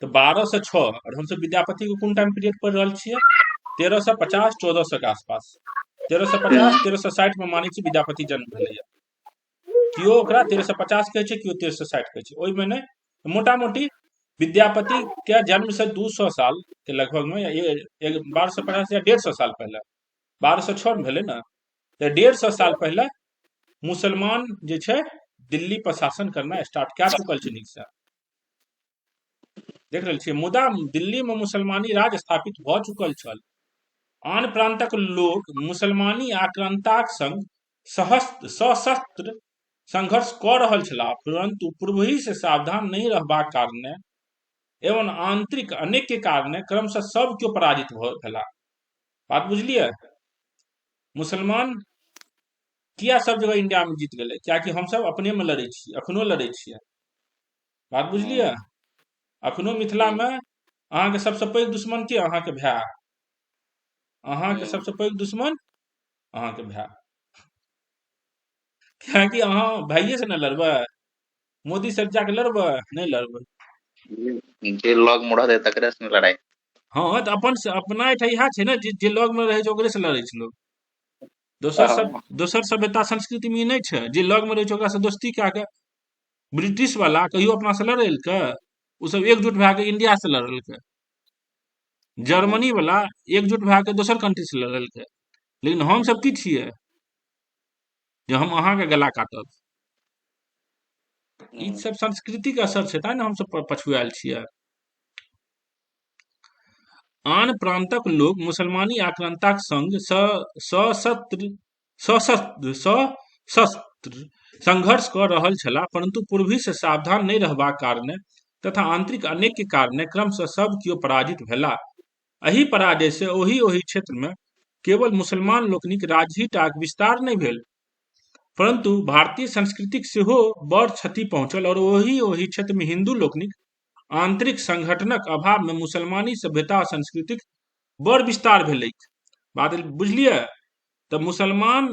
तो 1206 और हम सब विद्यापति के कोन टाइम पीरियड पढ़ रहल छियै? 1350 1400 के आसपास। 1350 1360 में मानै छी विद्यापति जन्म भेलैया। कियो ओकरा 1350 कहै छै, कियो 1360 कहै छै, ओहिमे नहि मोटा मोटी विद्यापति के जन्म से 200 साल के लगभग में 1250 या 150 साल पहले 1206 में भेलै ना, तो 150 साल पहले मुसलमान जे छै दिल्ली पर शासन करना स्टार्ट कए चुकल छै नीक से। देख रहल छियै, मुदा दिल्ली में मुसलमानी राज स्थापित भऽ चुकल छल। आन प्रांतक लोक मुसलमानी आक्रांताक संग सशस्त्र संघर्ष कऽ रहल छलाह, परंतु पूर्वहि से सावधान नहीं रहबाक कारणे एवं आंतरिक अनेक के कारणे क्रमशः सब केओ पराजित भेला। बात बुझलियै? मुसलमान किया सब जगह इंडिया में जीत गेलै? कियाकि हम सब अपने में लड़ै छी, अखनो लड़ै छियै। बात बुझलियै? अखनो मिथिला में अहाँ के सबसे पैघ दुश्मन के? अहाँ के भाई। अहाँ के सबसे पैघ दुश्मन अहाँ के भाई। कियाकि अहाँ भाइये से न लड़बै, मोदी से जाके लड़बै? नहीं लड़बै। जे लग में रहतै तकरे से लड़ाई। हाँ तो अपन से अपना एठा इहा छै ने, जे लग में रहै छै ओकरे से लड़ै छै लोग। दोसर सभ्यता संस्कृति में ई नहीं छै, जे लग में रहै छै ओकरा से दोस्ती कए के। ब्रिटिश वाला कहियो अपना से लड़ेलकै? उ सब एकजुट भए के इंडिया से लड़लकै। जर्मनी वाला एकजुट भए के दोसर कंट्री से लड़लकै। लेकिन हम सब की छियै जे हम अहाँ के गला काटब? ई सब संस्कृति के असर छै, तें ने हम सब पछुआल छियै। आन प्रांतक लोक मुसलमानी आक्रांताक संग सशस्त्र संघर्ष कऽ रहल छलाह, परंतु पूर्वी से सावधान नहीं रहबाक कारणे तथा आंतरिक अनेक के कारणे क्रमशः सब कियो पराजित भेला। एही पराजय से ओही क्षेत्र में केवल मुसलमान लोकनिक राजहीटाक विस्तार नहीं भेल, परंतु भारतीय संस्कृतिक सेहो बड़ क्षति पहुँचल और ओही क्षेत्र में हिंदू लोकनिक आंतरिक संगठनक अभाव में मुसलमानी सभ्यता आ संस्कृतिक बड़ विस्तार भेलै। बात बुझलियै? तो मुसलमान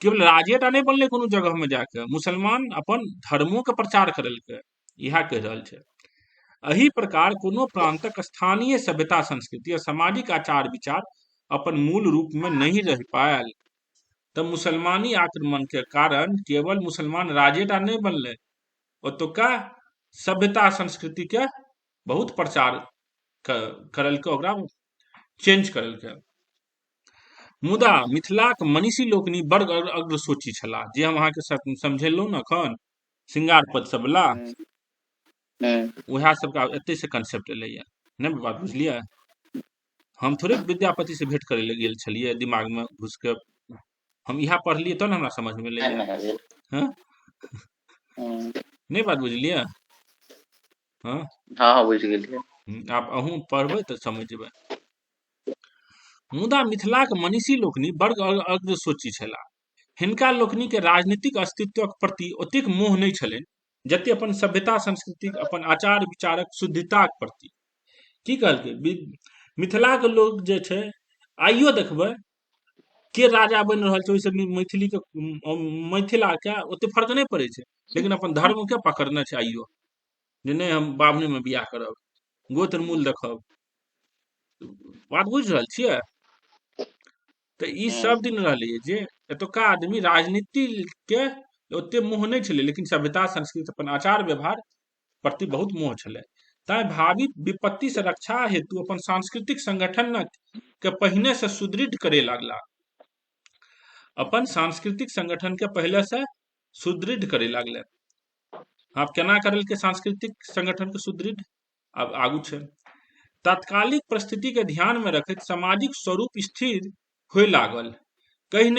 केवल राजेटा नहीं बनलै कोनो जगह में जाके, मुसलमान अपन धर्मों के प्रचार करलकै। इहा कह रहल छै। एही प्रकार कोनो प्रांतक स्थानीय सभ्यता संस्कृति और सामाजिक आचार विचार अपन मूल रूप में नहीं रह पायल। तो मुसलमानी आक्रमण के कारण केवल मुसलमान राजेटा नहीं बनलै, ओतुका सभ्यता संस्कृति के बहुत प्रचार करलकै, ओकरा चेंज करलकै। मुदा मिथिलाक मनीषी लोकनि बड़ अग्रसोची छलाह, जे हम अहाँके समझेलहुँ ने एखन श्रृंगार पद सब वाला, उएह सबके एते से कंसेप्ट एलैया। नहीं बात बुझलियै? हम थोड़े विद्यापति से भेंट करे ले गेल छलियै दिमाग में घुस के। हम इहा पढ़लियै तो ने हमरा समझ में एलैया। हाँ? नहीं बात बुझलियै? हाँ हाँ बुझ गेलियै। आप अहूँ पढ़बै तऽ समझबै। मुदा मिथिलाक मनीषी लोकनि बड़ अग्रसोची छलाह। हिनका लोकनि के राजनीतिक अस्तित्वक प्रति ओतेक मोह नहीं छलनि जते अपन सभ्यता संस्कृति, अपन आचार विचारक शुद्धताक प्रति। की कहलकै? मिथिला के लोग जे छै आइयो देखबै के राजा बनि रहल छै, ओहिसे मैथिली के मिथिला के ओते फर्क नहीं पड़े छै, लेकिन अपन धर्म के पकड़ने छै आइयो, जे नहीं हम बाभने में बियाह करब, गोत्र मूल देखब। बात बुझ रहल छियै? तो ई सब दिन रहलै जे एतुका आदमी राजनीति के ओते मोह नहीं छलै, लेकिन सभ्यता संस्कृति अपन आचार व्यवहार प्रति बहुत मोह छलै। तां भावी विपत्ति से रक्षा हेतु अपन सांस्कृतिक संगठन के पहिने से सुदृढ़ करे लागला। अपन सांस्कृतिक संगठन के पहले से सुदृढ़ करे लागले। आप केना करलकै सांस्कृतिक संगठन के सुदृढ़? अब आगू छै। तात्कालिक परिस्थिति के ध्यान में रखैत सामाजिक स्वरूप स्थिर होय लागल। कह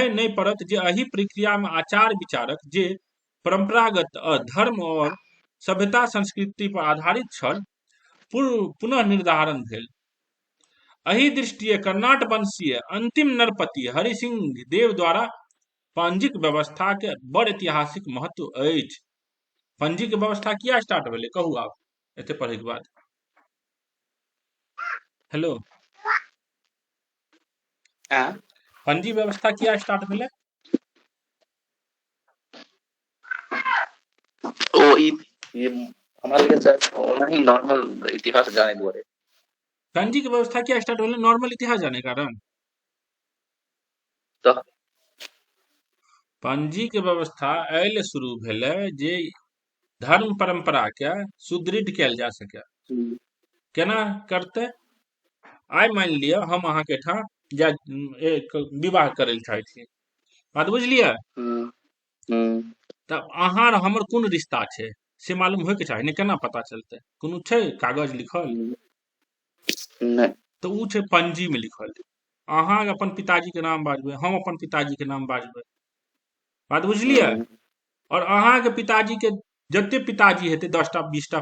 नहीं पड़त जे एही प्रक्रिया में आचार विचारक जे परंपरागत धर्म और सभ्यता संस्कृति पर आधारित छल, पुनः निर्धारण भेल। एही दृष्टिए कर्नाट वंशीय अंतिम नरपति हरिसिंह देव द्वारा पंजीक व्यवस्था के बड़ ऐतिहासिक महत्व अछि। पंजी के व्यवस्था किया स्टार्ट भेलै कहू आप एते पढ़े के बाद? हेलो हाँ पंजी व्यवस्था किया स्टार्ट भेलै? ओ ये हमारे लिए सर नहीं नॉर्मल इतिहास जाने दुआरे पंजी के व्यवस्था किया स्टार्ट भेलै नॉर्मल इतिहास जाने कारण? तो पंजी के व्यवस्था एहि शुरू भेलै जे धर्म परंपरा के सुदृढ़ कयल जा सके। केना करते? आइ मान लिअ हम अहाँके ठाम जा एक विवाह करै लए चाहै छी, बात बुझलियै? तब अहाँ और हमर कोन रिश्ता छै से मालूम होयके चाही ने, केना पता चलतै? कोनो छै कागज लिखल? नहीं तो ऊ छै पंजी में लिखल। अहाँ अपन पिताजी के नाम बाजबै, हम अपन पिताजी के नाम बाजबै, बात बुझलियै? और अहाँ के पिताजी के जते पिताजी हेतै 10टा 20टा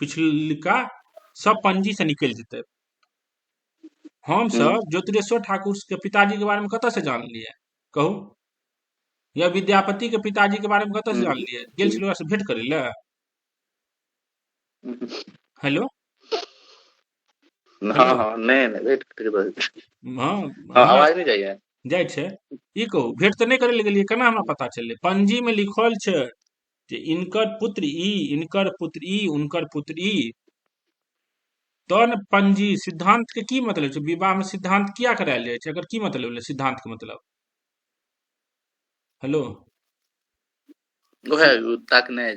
पिछलका सब पंजी से निकलि जेतै। हम सब ज्योतिरेश्वर ठाकुर के पिताजी के बारे में कतऽ से जानलियै कहू? या विद्यापति के पिताजी के बारे में कतऽ से जानलियै? गेल छलियै ओकरा से भेंट करै लए? हेलो हाँ हेलो हाँ नहीं नहीं वेट करके हाँ हाँ हमरा आवाज नहीं जाइए जाइ छै। ई कहू भेंट तऽ नहि करै लए गेलियै, केना हमरा पता चललै? पंजी में लिखल छै जे इनकर पुत्र ई, इनकर पुत्र ई, उनकर पुत्र ई। तो न पंजी सिद्धांत के की मतलब छै? विवाह में सिद्धांत किया करायल जाइ छै? एकर की मतलब भेलै सिद्धांत के मतलब? हेलो ओहे ताकने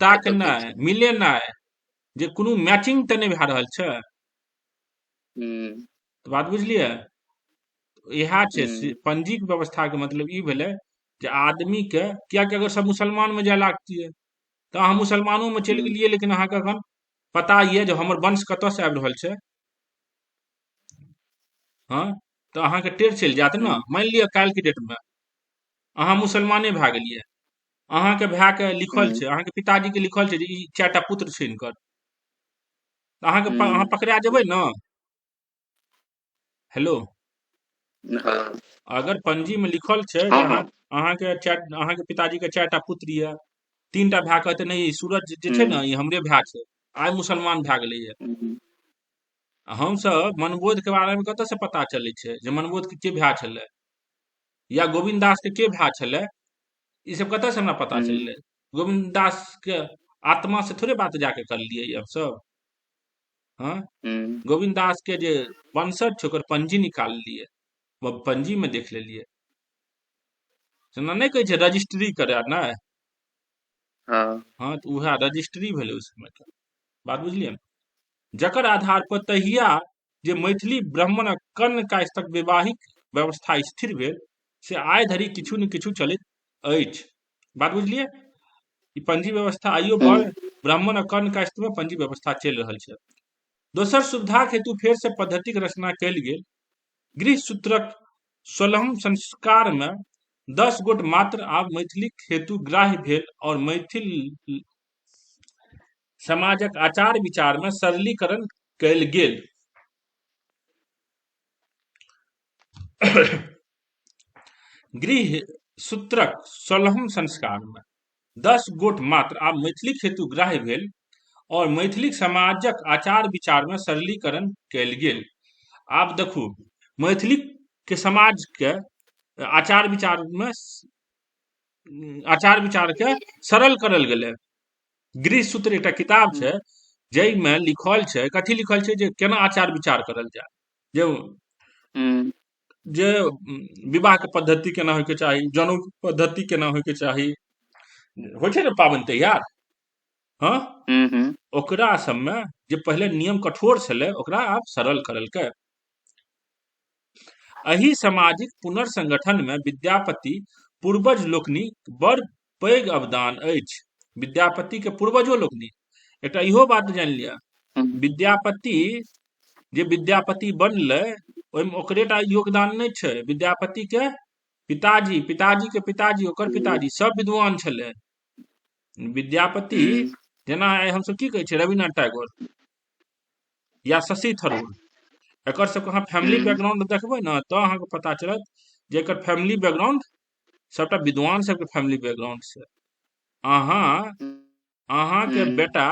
ताकनाइ, मिलेनाइ, जे कोनो मैचिंग तऽ नहि भए रहल छै। हम्म तऽ बात बुझलियै? इएह छै पंजी के व्यवस्था के मतलब ई भेलै जे आदमी के, कियाकि अगर सब मुसलमान में जाय लागतियै तऽ अहाँ मुसलमानो में चलि गेलियै, लेकिन अहाँके अखन पता ये जे हमर वंश कतऽ से आबि रहल छै, हाँ तऽ अहाँके टेर चलि जायत ने। मानि लिअ काल्हि के डेट में अहाँ मुसलमाने भए गेलियै, अहाँके भाय के लिखल छै, अहाँके पिताजी के लिखल छै जे ई 4टा पुत्र छै हिनकर, तऽ अहाँ पकड़ा जेबै ने? हेलो हाँ अगर पंजी में लिखल छै हाँ जे हाँ अहाँके पिताजी के 4टा पुत्र ये, 3टा भाय कहते नहीं ई सूरज जे छै ने ई हमरे भाय छै, आइ मुसलमान भए गेलैये। हम सब मनबोध के बारे में कतऽ से पता चलै छै जे मनबोध के भाय छलै, या गोविंद दास के भाय छलै? ई सब कतऽ से हमरा पता चललै? गोविंद दास के आत्मा से थोड़े बात जाके करलियै हम सब, हाँ? गोविंद दास के जे वंशज छै ओकर पंजी निकाललियै, वो पंजी में देख लेलियै। जेना नहीं कहै छै रजिस्ट्री करेनाइ, हाँ तो उएह रजिस्ट्री भेलै उस समय के, बात बुझलियै? जकर आधार पर तहिया जे मैथिली ब्राह्मण आ कर्ण कायस्थक वैवाहिक व्यवस्था स्थिर भेल से आइ धरि किछु ने किछु चलैत अछि, बात बुझलियै? ई पंजी व्यवस्था आइयो पर ब्राह्मण आ कर्ण कायस्थ में पंजी व्यवस्था चलि रहल छै। दोसर सुविधा हेतु फेर से पद्धति के रचना कयल गेल। गृह सूत्रक 16म संस्कार में 10 गोट मात्र आब मैथिलीक हेतु ग्राह्य भेल और मैथिल समाजक आचार विचार में सरलीकरण कयल गेल। गृह सूत्रक 16म संस्कार में 10 गोट मात्र आब मैथिलीक हेतु ग्राह्य भेल और मैथिली समाजक आचार विचार में सरलीकरण कयल गेल। आब देखू मैथिली के समाज के आचार विचार के सरल करल गेलै। गृह सूत्र एकटा किताब छै जाहिमे लिखल छै, कथी लिखल छै जे केना आचार विचार करल जाय, जे विवाह के पद्धति केना होयके चाही, जनेऊ के पद्धति केना होयके चाही, होइ छै ने पाबनि त्योहार, हाँ ओकरा सबमे जे पहिले नियम कठोर छलै ओकरा आब सरल करलकै। एहि सामाजिक पुनर्संगठन में विद्यापति पूर्वज लोकनिक बड़ पैघ अवदान अछि। विद्यापति के पूर्वजो लोकनि, एकटा इहो बात जानि लिअ, विद्यापति जे विद्यापति बनलै ओहिमे ओकरेटा योगदान नहि छै, विद्यापति के पिताजी, पिताजी के पिताजी, ओकर पिताजी सब विद्वान छलै। विद्यापति जेना आइ हमसब की कहै छियै रविन्द्रनाथ टैगोर या शशि थरूर, एकर सबके अहाँ फैमिली बैकग्राउंड देखबै ने तऽ अहाँके पता चलत जे एकर फैमिली बैकग्राउंड सबटा विद्वान सबके फैमिली बैकग्राउंड छै। अहाँके बेटा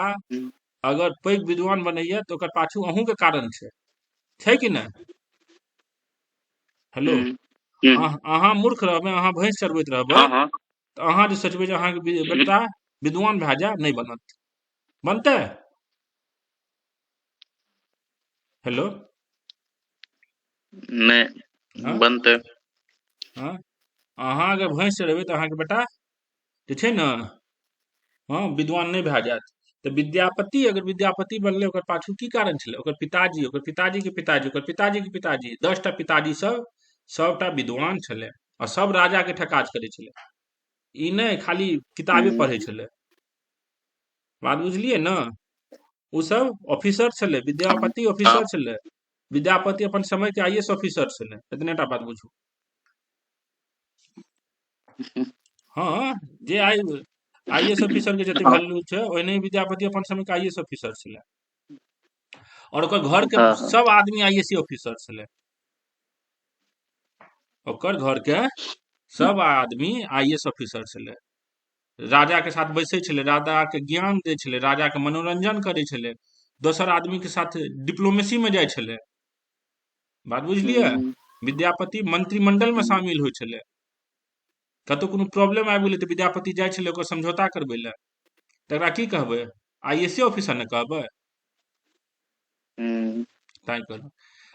अगर पैघ विद्वान बनैया तऽ ओकर पाछू अहूँ के कारण छै कि नहि? हेलो, अहाँ मूर्ख रहबै, अहाँ भैंस चरबैत रहबै, तऽ अहाँ जे सोचबै जे अहाँके बेटा विद्वान भए जाए, नहीं बनत। बनतै? हेलो, नहीं बनते। हाँ, अहाँ अगर भैंस चरेबै तऽ अहाँके बेटा जे छै ने, हाँ, विद्वान नहीं भए जाएत। तऽ विद्यापति अगर विद्यापति बनलै, ओकर पाछू की कारण छलै? ओकर पिताजी, ओकर पिताजी के पिताजी, ओकर पिताजी के पिताजी, 10टा पिताजी सब, सबटा विद्वान छलै, और सब राजा के ठकाज करै छलै। ई नहीं खाली किताबे पढ़ै छलै। बात बुझलियै ना? उ सब ऑफिसर छलै, विद्यापति ऑफिसर छलै। विद्यापति अपन समय के आईएएस ऑफिसर छलै। एतनेटा बात बुझू। हाँ, जे आईएएस ऑफिसर के जते वैल्यू छै, ओहने विद्यापति अपन समय के आईएएस ऑफिसर छलै। और ओकर घर के सब आदमी आईएएस ऑफिसर छलै। ओकर घर के सब आदमी आईएएस ऑफिसर छलै। राजा के साथ बैसे छलै, राजा के ज्ञान दै छलै, राजा के मनोरंजन करे छलै, दोसर आदमी के साथ डिप्लोमेसी में जाइ छलै। बात बुझलियै? विद्यापति मंत्रिमंडल में शामिल होइ छलै। कतौ कोनो प्रॉब्लम आबि गेलै तऽ विद्यापति जाइ छलै ओकर समझौता करबै लए। तकरा की कहबै? आईएएस ऑफिसर ने कहबै। ताहि कहलहुँ।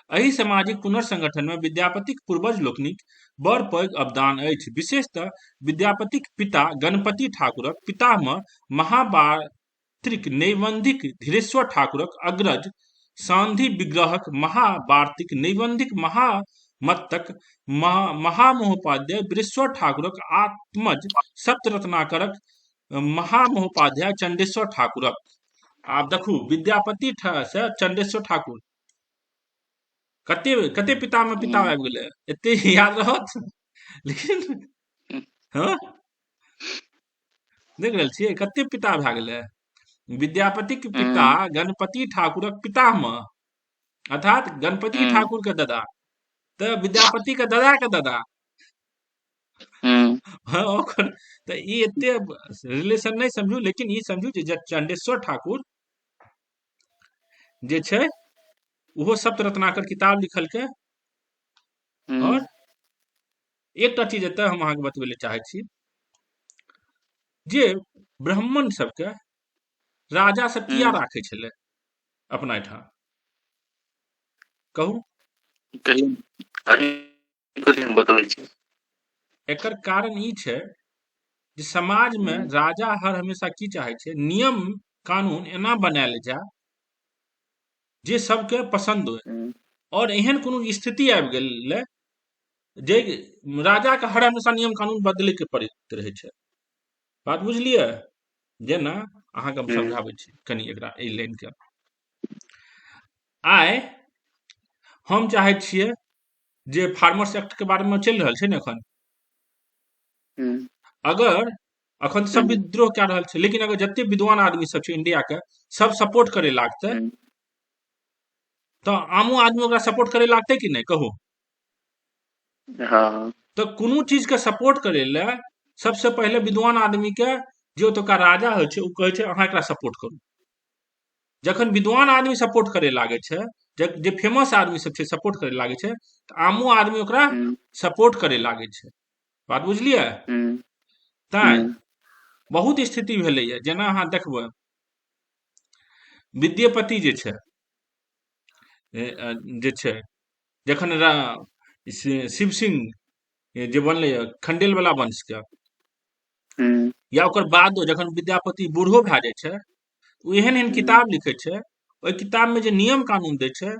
एहि सामाजिक पुनर्संगठन में विद्यापतिक पूर्वज लोकनिक बड़ पैघ अवदान अछि। विशेषतः विद्यापतिक पिता गणपति ठाकुरक पितामह महावार्तिक नैबंधिक धीरेश्वर ठाकुरक अग्रज सांधी विग्रहक महावार्तिक नैबंधिक महामत्तक महामहोपाध्याय वृषेश्वर ठाकुरक आत्मज सप्तरत्नाकरक महामहोपाध्याय चंडेश्वर ठाकुरक। आब देखू, विद्यापति से चंडेश्वर ठाकुर, कते कते पिता में पिता आबि गेलै, एते याद रहत। लेकिन हाँ, देख रहल छियै कते पिता भए गेलै। विद्यापति के पिता गणपति ठाकुरक पितामह, अर्थात गणपति ठाकुर के दादा, तऽ विद्यापति के दादा के दादा। हाँ, ओकर तऽ ई एते रिलेशन नहीं समझू, लेकिन ई समझू जे चंडेश्वर ठाकुर जे छै उहो सप्तरत्नाकर किताब लिखलकै। और एकटा चीज एतऽ हम अहाँके बतबै लए चाहै छी, जे ब्राह्मण सबके राजा सब किया राखै छलै अपना एहिठाम? कहू। एकर कारण ई छै जे समाज में राजा हर हमेशा की चाहे छै, नियम कानून एना बनायल जाए जे सबके पसंद होय। और एहन कोनो स्थिति आबि गेलै जे राजा के हर हमेशा नियम कानून बदले के पड़ैत रहे छै। बात बुझलियै? जेना अहाँके हम समझाबै छी कनि एकरा, एहि लाइन के। आइ हम चाहे छियै जे फार्मर्स एक्ट के बारे में चलि रहल छै ने एखन, अगर अखन सब विद्रोह कए रहल छै, लेकिन अगर जते विद्वान आदमी सब छै इंडिया के, सब सपोर्ट करे लागतै, तो आमो आदमी ओकरा सपोर्ट करे लागतै कि नहीं? कहू। तो कोनो चीज के सपोर्ट करे ले सबसे पहले विद्वान आदमी के, जे ओतुका राजा होइ छै, उ कहै छै अहाँ एकरा सपोर्ट करू। जखन विद्वान आदमी सपोर्ट करे लागे छै, जे फेमस आदमी सब छै सपोर्ट करे लागे छै, तऽ आमो आदमी ओकरा सपोर्ट करे लागे छै। बात बुझलियै? तैं बहुत स्थिति भेलैया, जेना अहाँ देखबै विद्यापति जे छै जखन शिव सिंह जे बनलै खंडेल वाला वंश के, या ओकर बादो जखन विद्यापति बूढ़ो भए जाइ छै, ओ एहन एहन किताब लिखे छै, ओहि किताब में जे नियम कानून दै छै,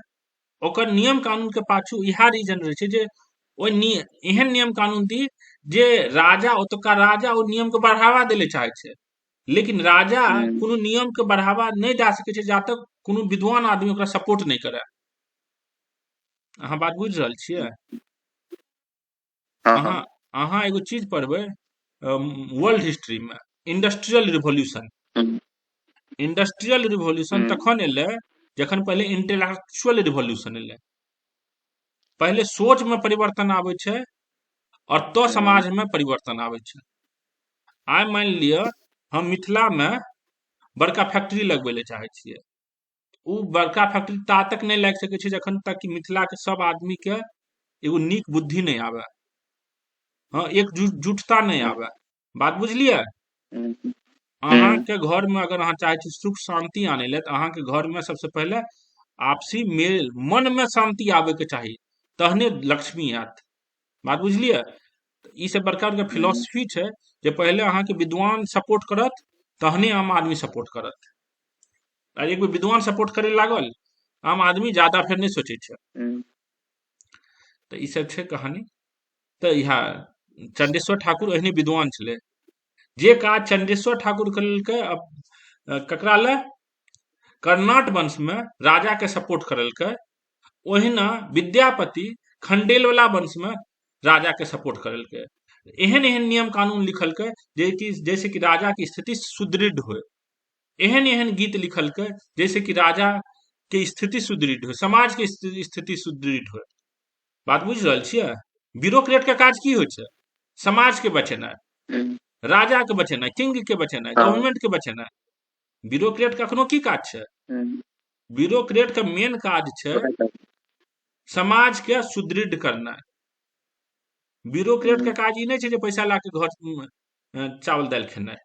ओकर नियम कानून के पाछू इहा रीजन रहे छै जे ओहि एहन नियम कानून दी जे राजा, ओतुका राजा ओ नियम के बढ़ावा देले चाहे छै। लेकिन राजा कोनो नियम के बढ़ावा नहीं दे सके छै जा तक कोनो विद्वान आदमी ओकरा सपोर्ट नहीं करे। अहाँ बात बुझ रहल छियै? अहाँ एगो चीज पढ़बै वर्ल्ड हिस्ट्री में, इंडस्ट्रियल रिवॉल्यूशन। इंडस्ट्रियल रिवॉल्यूशन तखन एलै जखन पहले इंटेलेक्चुअल रिवॉल्यूशन एलै। पहले सोच में परिवर्तन आबै छै, और तो समाज में परिवर्तन आबै छै। आइ मान लिअ हम मिथिला में बड़का फैक्ट्री लगबै ले चाहे छियै, उ बड़का फैक्ट्री ता तक नहीं लाग सके छै जखन तक कि मिथिला के सब आदमी के एगो नीक बुद्धि नहीं आवे, हाँ एक जुटता नहीं आवे। बात बुझलिए? अहाँ के घर में अगर अहाँ चाहे छी सुख शांति आने ले, तो अहाँ के घर में सबसे पहले आपसी मेल, मन में शांति आवे के चाहिए, तहने लक्ष्मी आयत। बात बुझलिए? ई सब बड़का बड़का फिलोसफी छै, जे पहले अहाँ के विद्वान सपोर्ट करत, तहने आम आदमी सपोर्ट करत। आ एक बेर विद्वान सपोर्ट करे लागल, आम आदमी ज्यादा फिर नहीं सोचे छै। तो ई सब छै कहानी। तो इहा चंदेश्वर ठाकुर एहने विद्वान छले, जे काज चंदेश्वर ठाकुर करलकै, ककरा ले? कर्नाट वंश में राजा के सपोर्ट करलकै। ओहिना विद्यापति खंडेलवाला वंश में राजा के सपोर्ट करलकै। एहन एहन नियम कानून लिखलकै जैसे कि राजा की स्थिति सुदृढ़ हो। एहन एहन गीत लिखलकै जैसे कि राजा के स्थिति सुदृढ़ हो, समाज के स्थिति सुदृढ़ हो। बात बुझ रहल छियै? ब्यूरोक्रेट के काज की होइ छै? समाज के बचेनाइ, राजा के बचेनाइ, किंग के बचेनाइ, गवर्नमेंट के बचेनाइ। ब्यूरोक्रेट कखनो की काज छै? ब्यूरोक्रेट के मेन काज छै समाज के सुदृढ़ करनाइ। ब्यूरोक्रेट के काज ई नहीं छै जे पैसा ला के घर चावल दाल खेनाइ।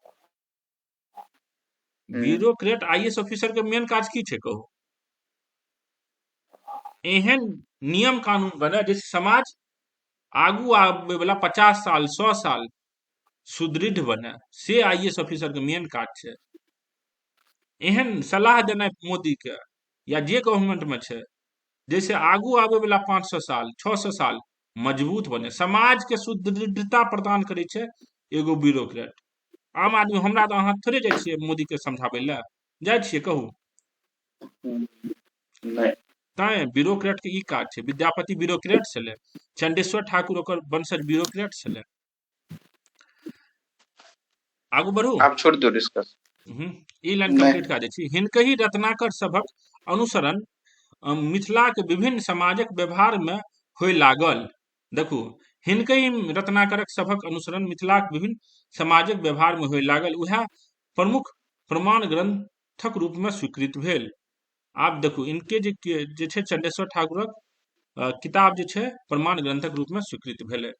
ब्यूरोक्रेट आईएएस ऑफिसर के मेन काज की छै कहू? एहन नियम कानून बने जैसे समाज आगू आवे वाला 50 साल 100 साल सुदृढ़ बने, से आईएएस ऑफिसर के मेन काज छै। एहन सलाह देना मोदी के या जे गवर्नमेंट में छै, जैसे आगू आवे वाला 500 साल 600 साल मजबूत बने, समाज के सुदृढ़ता प्रदान करे छै एगो ब्यूरोक्रेट। आम आदमी हमरा तो अहाँ थोड़े जाइ छियै मोदी के समझाबै ले, जाइ छियै कहू? तैं ब्यूरोक्रेट के ई काज छै। विद्यापति ब्यूरोक्रेट छलै, चंदेश्वर ठाकुर ओकर वंशज ब्यूरोक्रेट छलै। आगू बढ़ू, आप छोड़ दो डिस्कस। ई लाइन कंप्लीट कऽ दै छी। हिनकहि रत्नाकर सभक अनुसरण मिथिला के विभिन्न समाजक व्यवहार में होय लागल। देखू, हिनकहि रत्नाकरक सभक अनुसरण मिथिला के विभिन्न समाजक व्यवहार में होय लागल, उएह प्रमुख प्रमाण ग्रंथक रूप में स्वीकृत भेल। आप देखू, इनके जे छै चंदेश्वर ठाकुरक किताब जे छै प्रमाण ग्रंथक रूप में स्वीकृत भेलै।